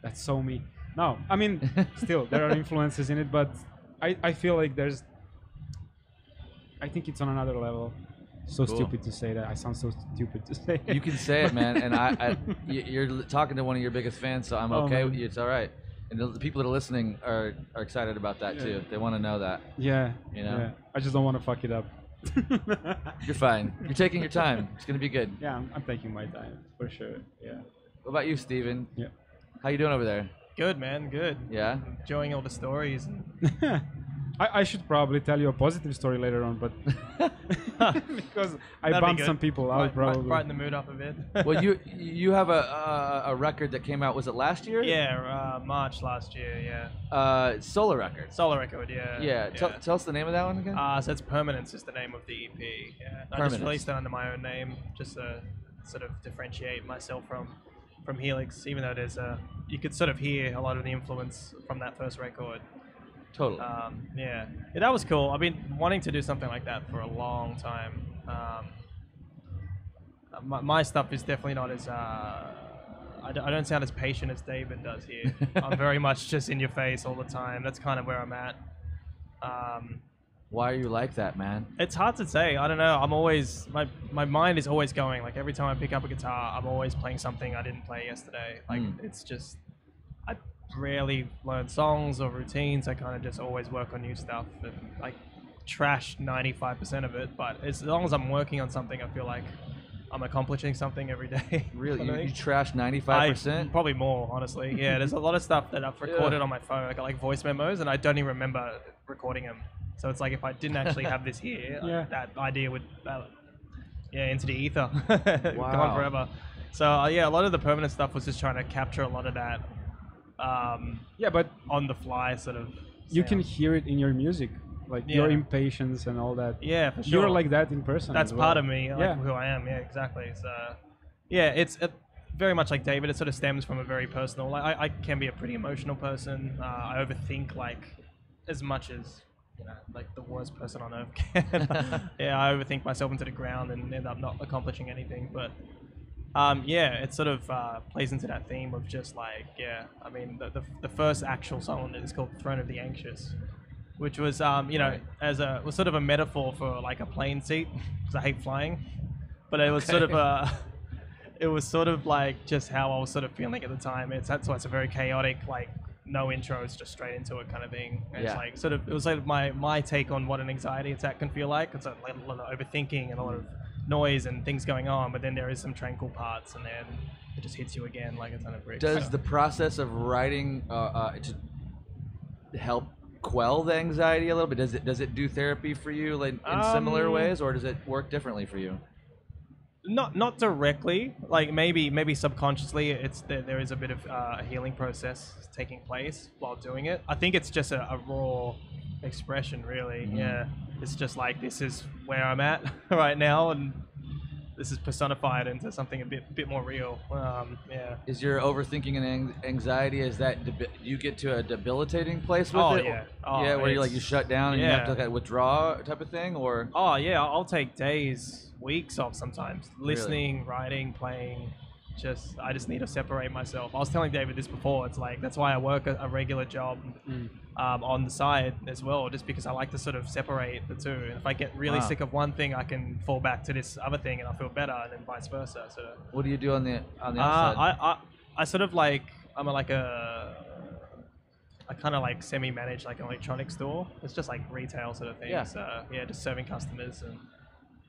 that's so me. No, I mean, still there are influences in it, but I feel like I think it's on another level. So cool. Stupid to say that. I sound so stupid to say it. You can say it, man. And you're talking to one of your biggest fans, so I'm okay with you. It's all right. And the people that are listening are excited about that too. They want to know that. Yeah. You know? Yeah. I just don't want to fuck it up. You're fine. You're taking your time. It's gonna be good. Yeah, I'm taking my time for sure. Yeah. What about you, Steven? Yeah. How you doing over there? Good, man. Good. Yeah. Enjoying all the stories. I should probably tell you a positive story later on, but because I bumped some people out, probably brighten the mood up a bit. Well, you have a record that came out. Was it last year? Yeah, March last year. Yeah. Solo record. Solo record. Yeah. Yeah. Tell us the name of that one again. So it's Permanence is the name of the EP. Yeah. I just released it under my own name, just to sort of differentiate myself from Helix, even though there's you could sort of hear a lot of the influence from that first record. Totally. Yeah, that was cool. I've been wanting to do something like that for a long time. My stuff is definitely not as I don't sound as patient as David does here. I'm very much just in your face all the time. That's kind of where I'm at. Why are you like that, man? It's hard to say. I don't know. I'm always my mind is always going. Like every time I pick up a guitar, I'm always playing something I didn't play yesterday. Like it's just I rarely learn songs or routines. I kind of just always work on new stuff and like trash 95% of it. But as long as I'm working on something, I feel like I'm accomplishing something every day. Really? You trash 95%? Probably more, honestly. Yeah, there's a lot of stuff that I've recorded on my phone. I got like voice memos and I don't even remember recording them. So it's like if I didn't actually have this here, that idea would into the ether. Gone forever. So yeah, a lot of the Permanent stuff was just trying to capture a lot of that but on the fly sort of you sound. can hear it in your music, like your impatience and all that. Yeah, for sure. You're like that in person. That's as well. part of me, like who I am. Yeah, exactly. So yeah, it's very much like David. It sort of stems from a very personal. Like I can be a pretty emotional person. I overthink like as much as like the worst person on earth can. Yeah, I overthink myself into the ground and end up not accomplishing anything. But it sort of plays into that theme of just like, I mean, the first actual song is called Throne of the Anxious, which was, was sort of a metaphor for like a plane seat, because I hate flying. But it was it was sort of like just how I was sort of feeling at the time. That's why it's a very chaotic, like, no intros, just straight into it kind of thing. And it's like sort of, it was like my take on what an anxiety attack can feel like. It's a lot of overthinking and a lot of noise and things going on, but then there is some tranquil parts, and then it just hits you again like a ton of bricks. Does the process of writing to help quell the anxiety a little bit? Does it do therapy for you, like in similar ways, or does it work differently for you? Not directly. Like maybe subconsciously, there is a bit of a healing process taking place while doing it. I think it's just a raw expression, really. Mm-hmm. Yeah, it's just like, this is where I'm at right now, and this is personified into something a bit more real. Is your overthinking and anxiety, is that you get to a debilitating place with it? Where you shut down and you have to like withdraw type of thing, or? Oh yeah, I'll take days, weeks off sometimes, listening, writing, playing. I just need to separate myself. I was telling David this before. It's like, that's why I work a regular job on the side as well, just because I like to sort of separate the two. And if I get really sick of one thing, I can fall back to this other thing and I feel better, and then vice versa. So what do you do on the outside? I sort of like, I kind of like semi-manage like an electronics store. It's just like retail sort of thing. Yeah. So just serving customers and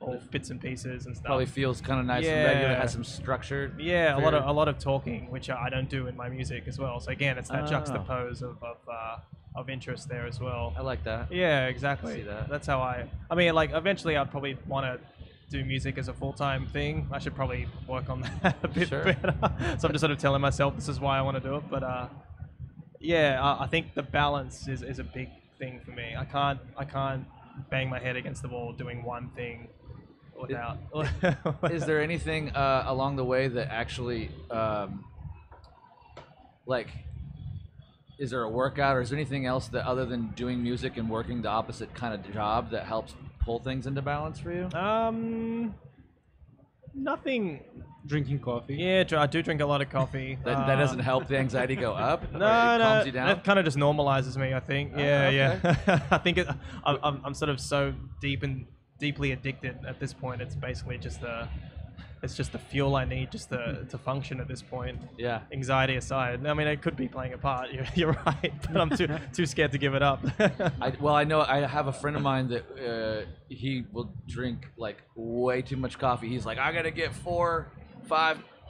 all bits and pieces and stuff. Probably feels kind of nice and regular, has some structure. Yeah, a lot of talking, which I don't do in my music as well. So again, it's that juxtapose of interest there as well. I like that. Yeah, exactly. I see that. That's how I mean, like, eventually I'd probably want to do music as a full-time thing. I should probably work on that a bit better. So I'm just sort of telling myself this is why I want to do it. But I think the balance is a big thing for me. I can't bang my head against the wall doing one thing without. Is there anything along the way that actually, like, is there a workout or is there anything else that other than doing music and working the opposite kind of job that helps pull things into balance for you? Nothing. Drinking coffee. Yeah, I do drink a lot of coffee. That doesn't help the anxiety go up? No, or it calms you down? That kind of just normalizes me, I think. Yeah, okay. yeah. I think I'm sort of so deeply addicted at this point. It's basically just the fuel I need just to function at this point. Yeah. Anxiety aside, I mean, it could be playing a part. You're right, but I'm too scared to give it up. I know I have a friend of mine that he will drink like way too much coffee. He's like, I gotta get 4-5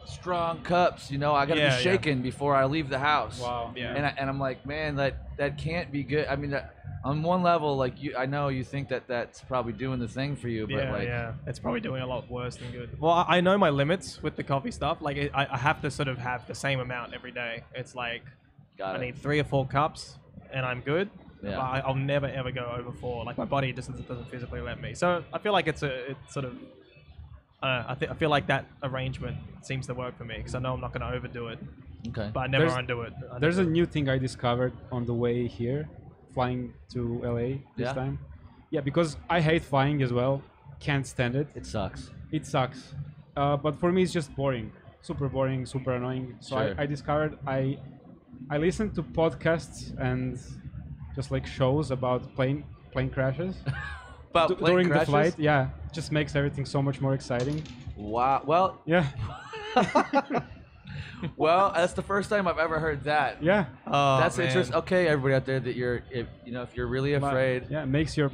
strong cups. You know, I gotta be shaken before I leave the house. Wow. Yeah. And I'm like, man, that can't be good. I mean, that, on one level, like I know you think that's probably doing the thing for you, but it's probably doing a lot worse than good. Well, I know my limits with the coffee stuff. Like, I have to sort of have the same amount every day. It's like I need 3 or 4 cups, and I'm good. Yeah. I'll never ever go over 4. Like, my body just doesn't physically let me. So I feel like it's sort of. I feel like that arrangement seems to work for me because I know I'm not going to overdo it. Okay. But I never undo it. There's a new thing I discovered on the way here, flying to LA this time. Yeah, because I hate flying as well. Can't stand it. It sucks. It sucks. But for me, it's just boring. Super boring, super annoying. So Sure. I discovered I listen to podcasts and just like shows about plane crashes. But during the flight, yeah, just makes everything so much more exciting. Wow. Well, Yeah. well, that's the first time I've ever heard that. Yeah. Oh, That's man. interesting. Okay, everybody out there, that if you're really afraid, Yeah, makes your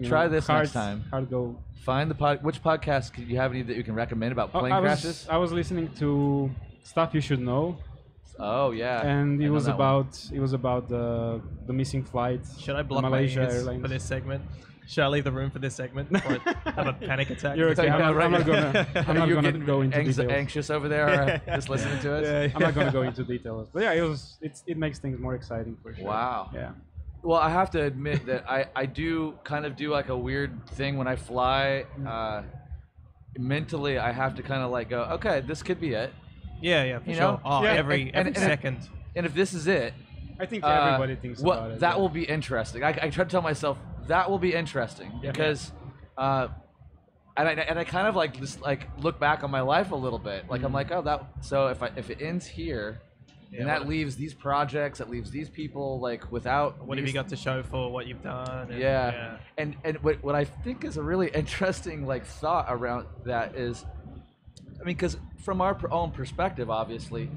Try this heart, next time. Heart go. find which podcast do you have any that you can recommend about plane crashes? I was listening to Stuff You Should Know, Oh yeah. and I it know was that one. about the missing flight. Should I block my Malaysia ears Airlines. for this segment? Should I leave the room for this segment or have a panic attack? You're okay. I'm not Are you gonna getting go into details. anxious over there, just listening to us? I'm not gonna go into details. But yeah, it makes things more exciting for sure. Wow. Yeah. Well, I have to admit that I do kind of do like a weird thing when I fly. Mentally, I have to kind of like go, okay, this could be it. Yeah, for You sure. know? Oh, Yeah, every and- second. And if this is it, I think everybody thinks about it. that yeah. will be interesting. I try to tell myself that will be interesting because, and I kind of like just like look back on my life a little bit. Like I'm like, oh, so if it ends here, and that leaves these projects, that leaves these people like without. What have you got to show for what you've done? Yeah. And what I think is a really interesting like thought around that is, I mean, because from our own perspective, obviously,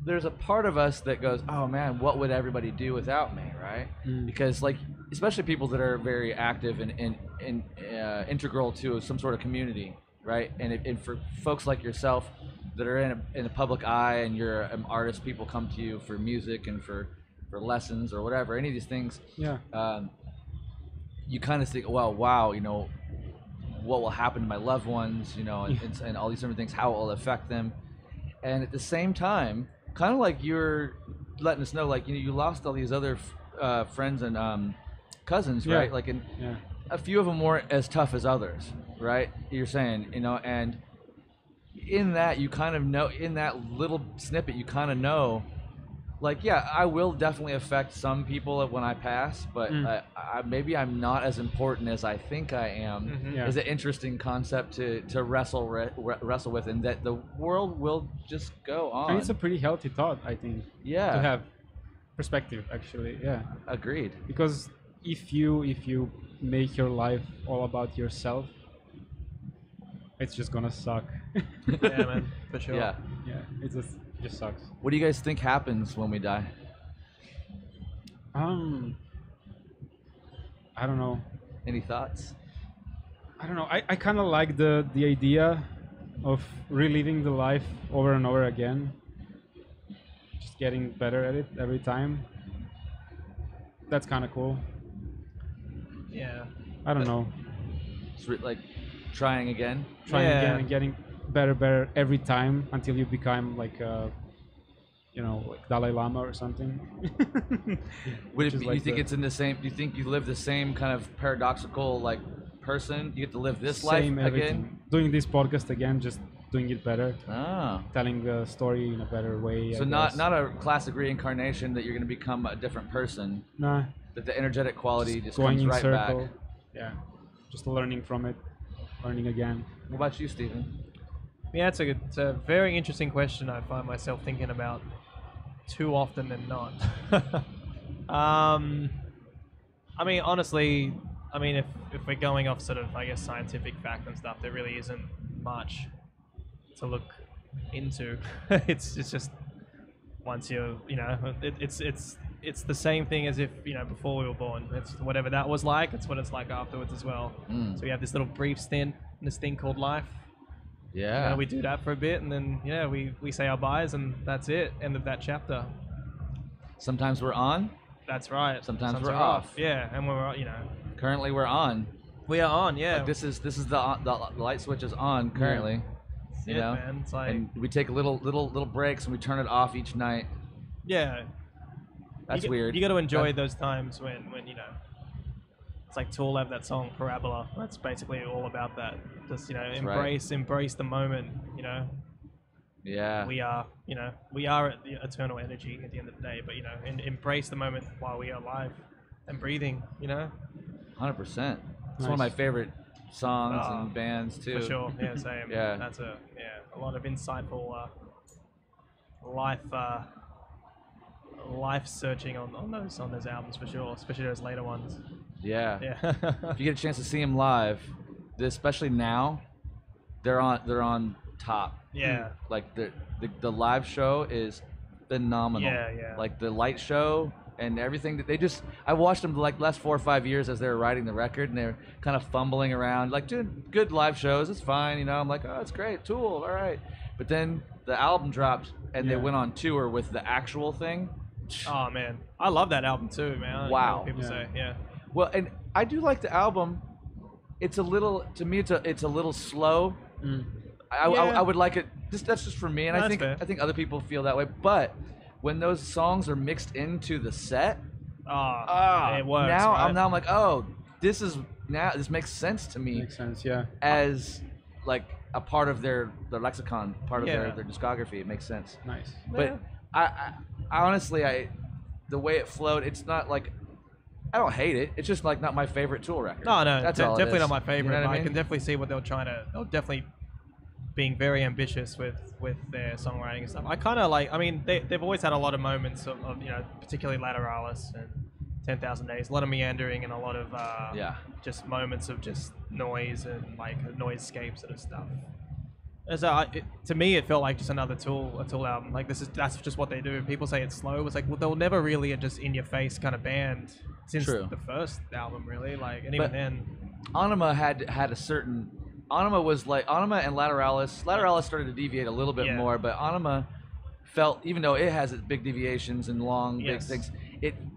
there's a part of us that goes, oh man, what would everybody do without me, right? Because like, especially people that are very active and integral to some sort of community, right? And for folks like yourself that are in a public eye and you're an artist, people come to you for music and for lessons or whatever, any of these things. Yeah. You kind of think, well, wow, you know, what will happen to my loved ones, you know, and all these different things, how it will affect them. And at the same time, kind of like you're letting us know, like, you know, you lost all these other friends and cousins, Yeah. right? Like, a few of them weren't as tough as others, right? You're saying, you know, and in that you kind of know, in that little snippet, you kind of know, like, yeah, I will definitely affect some people when I pass, but maybe I'm not as important as I think I am. Mm-hmm. Yeah. Is an interesting concept to wrestle with, and that the world will just go on. And it's a pretty healthy thought, I think. Yeah. To have perspective, actually. Yeah. Agreed. Because if you make your life all about yourself, it's just gonna suck. Yeah, man, for sure. Yeah. Yeah. It just sucks. What do you guys think happens when we die? I don't know. Any thoughts? I don't know. I kind of like the idea of reliving the life over and over again. Just getting better at it every time. That's kind of cool. Yeah. I don't know. Just like trying again? Trying Yeah. again and getting better every time until you become like you know, like Dalai Lama or something. Would it, you think it's in the same? Do you think you live the same kind of paradoxical like person? You get to live this life again. Doing this podcast again, just doing it better. Ah. Telling the story in a better way. So not a classic reincarnation that you're going to become a different person. Nah. That the energetic quality just going comes in right circle. back. Yeah. Just learning from it, learning again. What about you, Stephen? Yeah, it's a very interesting question. I find myself thinking about too often than not. I mean, honestly, I mean, if we're going off sort of, I guess, scientific fact and stuff, there really isn't much to look into. it's just once you know, it's the same thing as if, you know, before we were born. It's whatever that was like. It's what it's like afterwards as well. So we have this little brief stint in this thing called life. Yeah. You know, we do that for a bit, and then we say our byes, and that's it. End of that chapter. Sometimes we're on. That's right. Sometimes we're off. Yeah, and we're Currently we're on. We are on. Yeah. Like this is the light switch is on currently. Yeah. You know, man. It's like, and we take little breaks and we turn it off each night. Yeah. That's weird. You got to enjoy those times when you know. It's like Tool have that song Parabola. That's basically all about that. Just, you know, embrace the moment. You know. Yeah. We are the eternal energy at the end of the day. But, you know, embrace the moment while we are alive and breathing. You know. 100%. It's one of my favorite songs and bands too. For sure. Yeah. Same. Yeah. That's a lot of insightful life searching on those albums for sure, especially those later ones. Yeah. Yeah. If you get a chance to see them live, especially now, they're on top. Yeah. Like the live show is phenomenal. Yeah. Like the light show and everything that I watched them like last 4 or 5 years as they were writing the record, and they're kind of fumbling around, like doing good live shows. It's fine, you know. I'm like, oh, it's great, Tool, all right. But then the album dropped, and they went on tour with the actual thing. Oh man, I love that album too, man. Wow. People say, yeah. Well, and I do like the album. It's a little, to me, it's a little slow. I would like it. That's just for me, and No, I think other people feel that way. But when those songs are mixed into the set, it works. Now right? I'm like, oh, this makes sense to me. Makes sense, yeah. As like a part of their lexicon, part of their discography. It makes sense. Nice. But I honestly, the way it flowed, it's not like, I don't hate it. It's just like not my favorite Tool record. No, that's all definitely it is. not my favorite. You know what I mean? I can definitely see what they're definitely being very ambitious with their songwriting and stuff. I kind of like, I mean, they've always had a lot of moments of you know, particularly Lateralis and 10,000 Days, a lot of meandering and a lot of just moments of just noise and like noisescape sort of stuff. So to me, it felt like just a Tool album. Like that's just what they do. People say it's slow. It's like, well, they'll never really just in your face kind of band since the first album, really. Like, and even then, Anima had a certain. Anima was like Anima and Lateralis. Lateralis started to deviate a little bit more, but Anima felt, even though it has its big deviations and long big things,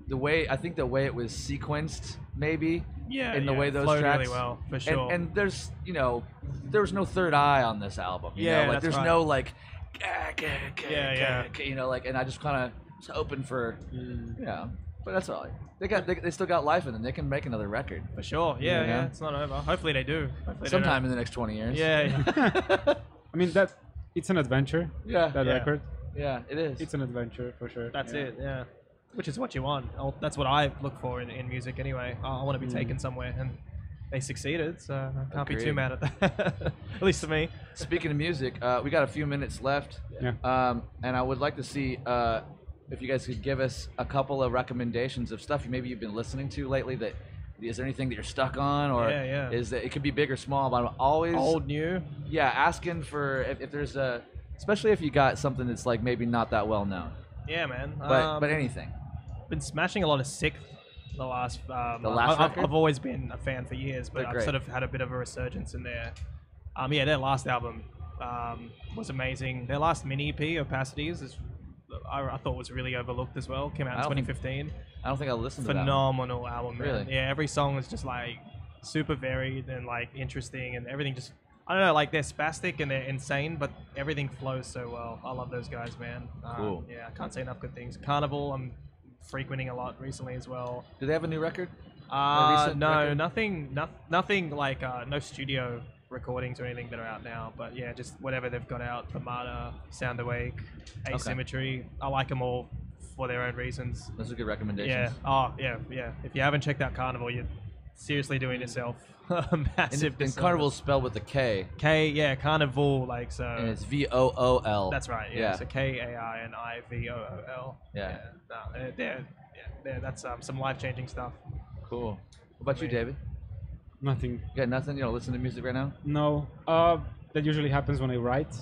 the way it was sequenced, maybe. In the way those flowed tracks really well, for sure. And there's, you know, there was no third eye on this album. You know? Like there's no like, you know, like, and I just kind of was hoping for, but that's all. They still got life in them. They can make another record for sure. Yeah, it's not over. Hopefully they do. Sometime in the next 20 years. Yeah. I mean, it's an adventure. That record. Yeah, it is. It's an adventure for sure. That's it. Yeah. Which is what you want. That's what I look for in music anyway. I want to be taken somewhere, and they succeeded, so I can't be too mad at that. At least to me. Speaking of music, we got a few minutes left, and I would like to see if you guys could give us a couple of recommendations of stuff maybe you've been listening to lately. That is there anything that you're stuck on, or is that it could be big or small? But I'm always old, new. Yeah, asking for if there's especially if you got something that's like maybe not that well known. Yeah, man. But anything. Been smashing a lot of Sick the last record? I've always been a fan for years, but I've sort of had a bit of a resurgence in there. Their last album was amazing. Their last mini EP, Opacities, I thought was really overlooked as well. Came out in 2015. I don't think I listened to that. Phenomenal album, man. Really? Yeah, every song was just like super varied and like interesting, and everything just I don't know, like they're spastic and they're insane, but everything flows so well. I love those guys, man. Cool. Yeah, I can't say enough good things. Carnival, I'm frequenting a lot recently as well. Do they have a new record? No, record? nothing like no studio recordings or anything that are out now. But yeah, just whatever they've got out. Armada, Sound Awake, Asymmetry. I like them all for their own reasons. Those are good recommendations. Yeah. Oh, yeah. If you haven't checked out Carnival, you're seriously doing yourself a massive. And Carnival's spelled with a K. Yeah, Carnival, like so. And it's VOOL. That's right. Yeah. So KAINIVOOL. Yeah. That's some life-changing stuff. Cool. What about you, David? Nothing. You got nothing? You don't listen to music right now? No. That usually happens when I write.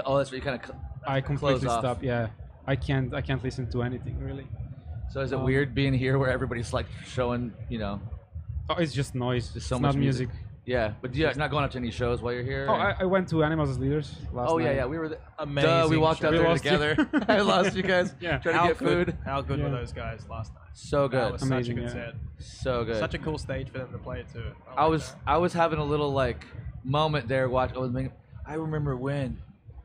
Oh, that's where you kind of I completely close off. stop. Yeah. I can't listen to anything really. So is it weird being here where everybody's like showing, Oh, it's just noise. Just so it's much not music. Yeah, but you're not going out to any shows while you're here? Oh, I went to Animals as Leaders last night. Yeah, we were amazing. Duh, we walked out We there lost you. together. I lost you guys. Yeah. Trying to get food. How good were Yeah. those guys last night? So That good. was Amazing, such a good yeah. set. So good. Such a cool stage for them to play too. I like was that. I was having a little like moment there. I remember when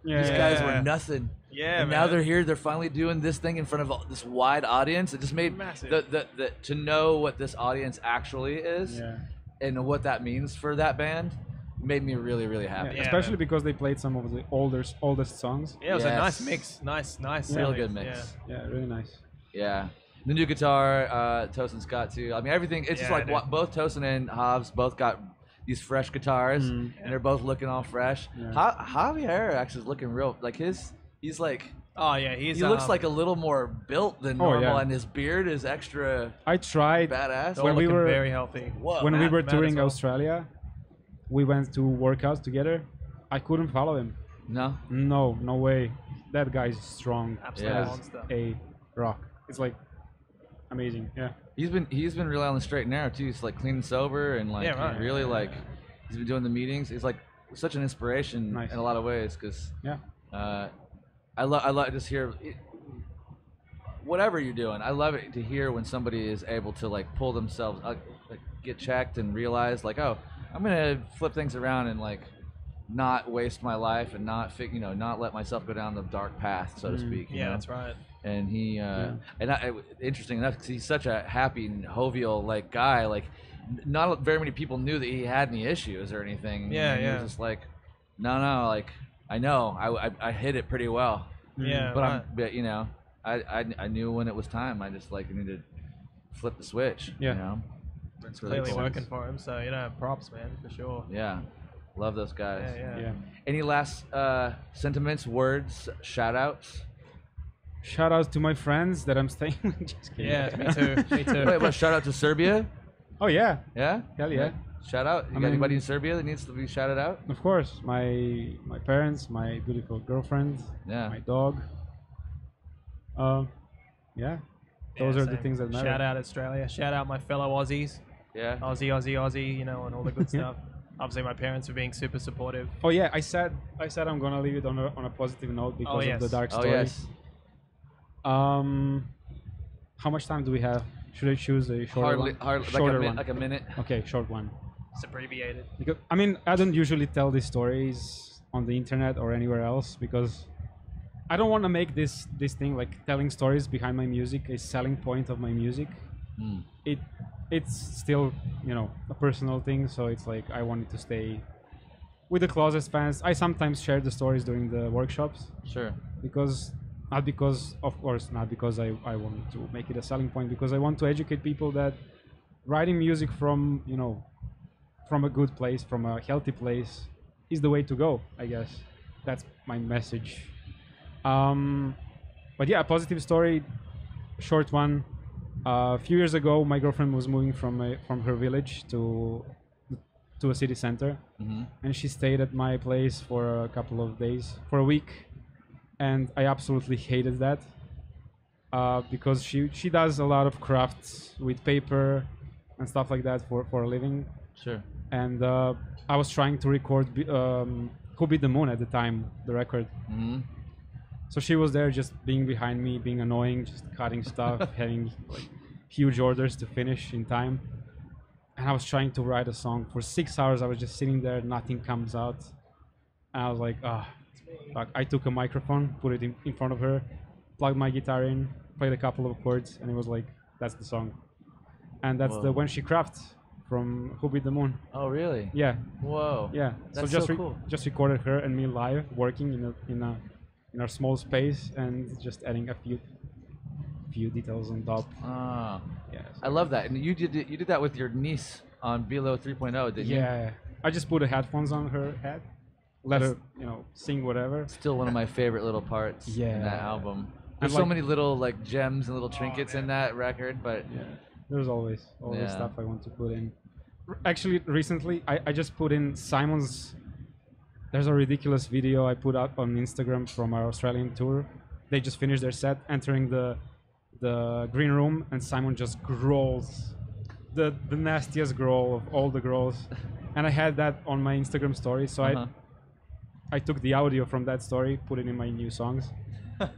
these guys were nothing. Yeah, and man. now they're here. They're finally doing this thing in front of this wide audience. It just made Massive. the to know what this audience actually is Yeah. and what that means for that band made me really, really happy. Yeah, Yeah, especially man. because they played some of the oldest songs. Yeah, it was a Yes. nice mix. Nice. Real mix. good mix. Yeah, really nice. Yeah. The new guitar, Tosin Scott too. I mean, everything. It's just Yeah, like dude. both Tosin and Hobbs both got these fresh guitars, and they're both looking all fresh. Yeah. Javier actually is looking real. Like he's like. Oh yeah, He looks like a little more built than normal, yeah. and his beard is extra I tried badass. they're when all we looking were- very healthy. Whoa. when we Matt- were Matt touring as well. Australia. We went to workouts together. I couldn't follow him. No, No way. That guy's strong Absolute Yeah. monster. a rock. It's like amazing. Yeah. he's been really on the straight and narrow too. He's like clean and sober, and like Yeah, right. really like he's been doing the meetings. He's like such an inspiration Nice. in a lot of ways because Yeah. I love just hear whatever you're doing. I love it to hear when somebody is able to like pull themselves like get checked and realize like, oh, I'm gonna flip things around and like not waste my life and not not let myself go down the dark path, so to speak. you Yeah, know? that's right. And he interesting enough because he's such a happy and jovial like guy. Like not very many people knew that he had any issues or anything. Yeah, and he yeah. was just like, no, like I know I hit it pretty well. Yeah, But right. I knew when it was time. I just like needed to flip the switch. Yeah. You know? It's really clearly cool. working for him. So props, man, for sure. Yeah. Love those guys. Yeah. Yeah. Any last sentiments, words, shout outs? Shout out to my friends that I'm staying with. Just kidding. Yeah, me too. Me too. Wait, what? Shout out to Serbia? Oh yeah. Yeah? Hell yeah. Shout out. You got anybody in Serbia that needs to be shouted out? Of course. My parents, my beautiful girlfriend, Yeah. my dog. Yeah. Those Yeah, are the same. things that matter. Shout out Australia. Shout out my fellow Aussies. Yeah. Aussie, and all the good stuff. Obviously, my parents are being super supportive. Oh yeah, I said I'm gonna leave it on a positive note because yes. of the dark Oh story. yes. How much time do we have? Should I choose a shorter one? Shorter one. like a minute. Okay, short one. It's abbreviated. Because I don't usually tell these stories on the internet or anywhere else because I don't want to make this thing like telling stories behind my music a selling point of my music. Mm. It's still a personal thing, so it's like I want it to stay with the closest fans. I sometimes share the stories during the workshops Sure. not because I want to make it a selling point, because I want to educate people that writing music from from a good place, from a healthy place, is the way to go. I guess that's my message. But yeah, a positive story, short one. A few years ago, my girlfriend was moving from her village to a city center, and she stayed at my place for a couple of days, for a week, and I absolutely hated that because she does a lot of crafts with paper and stuff like that for a living. Sure. And I was trying to record Who Beat the Moon at the time, the record. Mm-hmm. So she was there just being behind me, being annoying, just cutting stuff, having like huge orders to finish in time. and I was trying to write a song for 6 hours. I was just sitting there, nothing comes out, and I was like, like I took a microphone, put it in front of her, plugged my guitar in, played a couple of chords, and it was like, that's the song. And that's the When She Craft from Who Beat the Moon. Oh, really? Yeah. Whoa. Yeah. That's so cool. Just recorded her and me live, working in a small space, and just adding a few details on top. Ah. Yeah. I love that. And you did that with your niece on Below 3.0, didn't you? Yeah. I just put the headphones on her head, let her, sing whatever. Still one of my favorite little parts in that album. There's so many little like gems and little trinkets in that record, but there's always stuff I want to put in. Actually, recently I just put in Simon's. There's a ridiculous video I put up on Instagram from our Australian tour. They just finished their set, entering the green room, and Simon just growls, the nastiest growl of all the growls, and I had that on my Instagram story. So I took the audio from that story, put it in my new songs.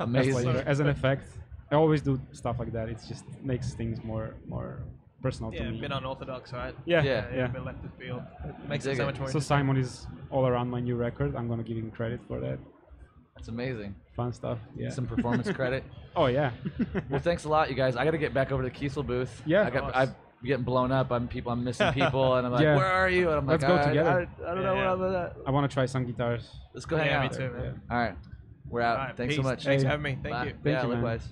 Amazing. As an effect. I always do stuff like that. It just makes things more personal to me. Yeah, a bit unorthodox, right? Yeah. A bit left of field. It makes it so much more So Simon is all around my new record. I'm going to give him credit for that. That's amazing. Fun stuff. Yeah. Some performance credit. Oh, yeah. Well, thanks a lot, you guys. I got to get back over to the Kiesel booth. Yeah. I'm getting blown up. I'm missing people, and I'm like, where are you? And I'm like, let's go together. I don't know what I'm at. I want to try some guitars. Let's go hang out. Me too, man. All right. We're out. All right, Thanks peace. so much. Thanks for having me. Thank you. Yeah, you, man. likewise.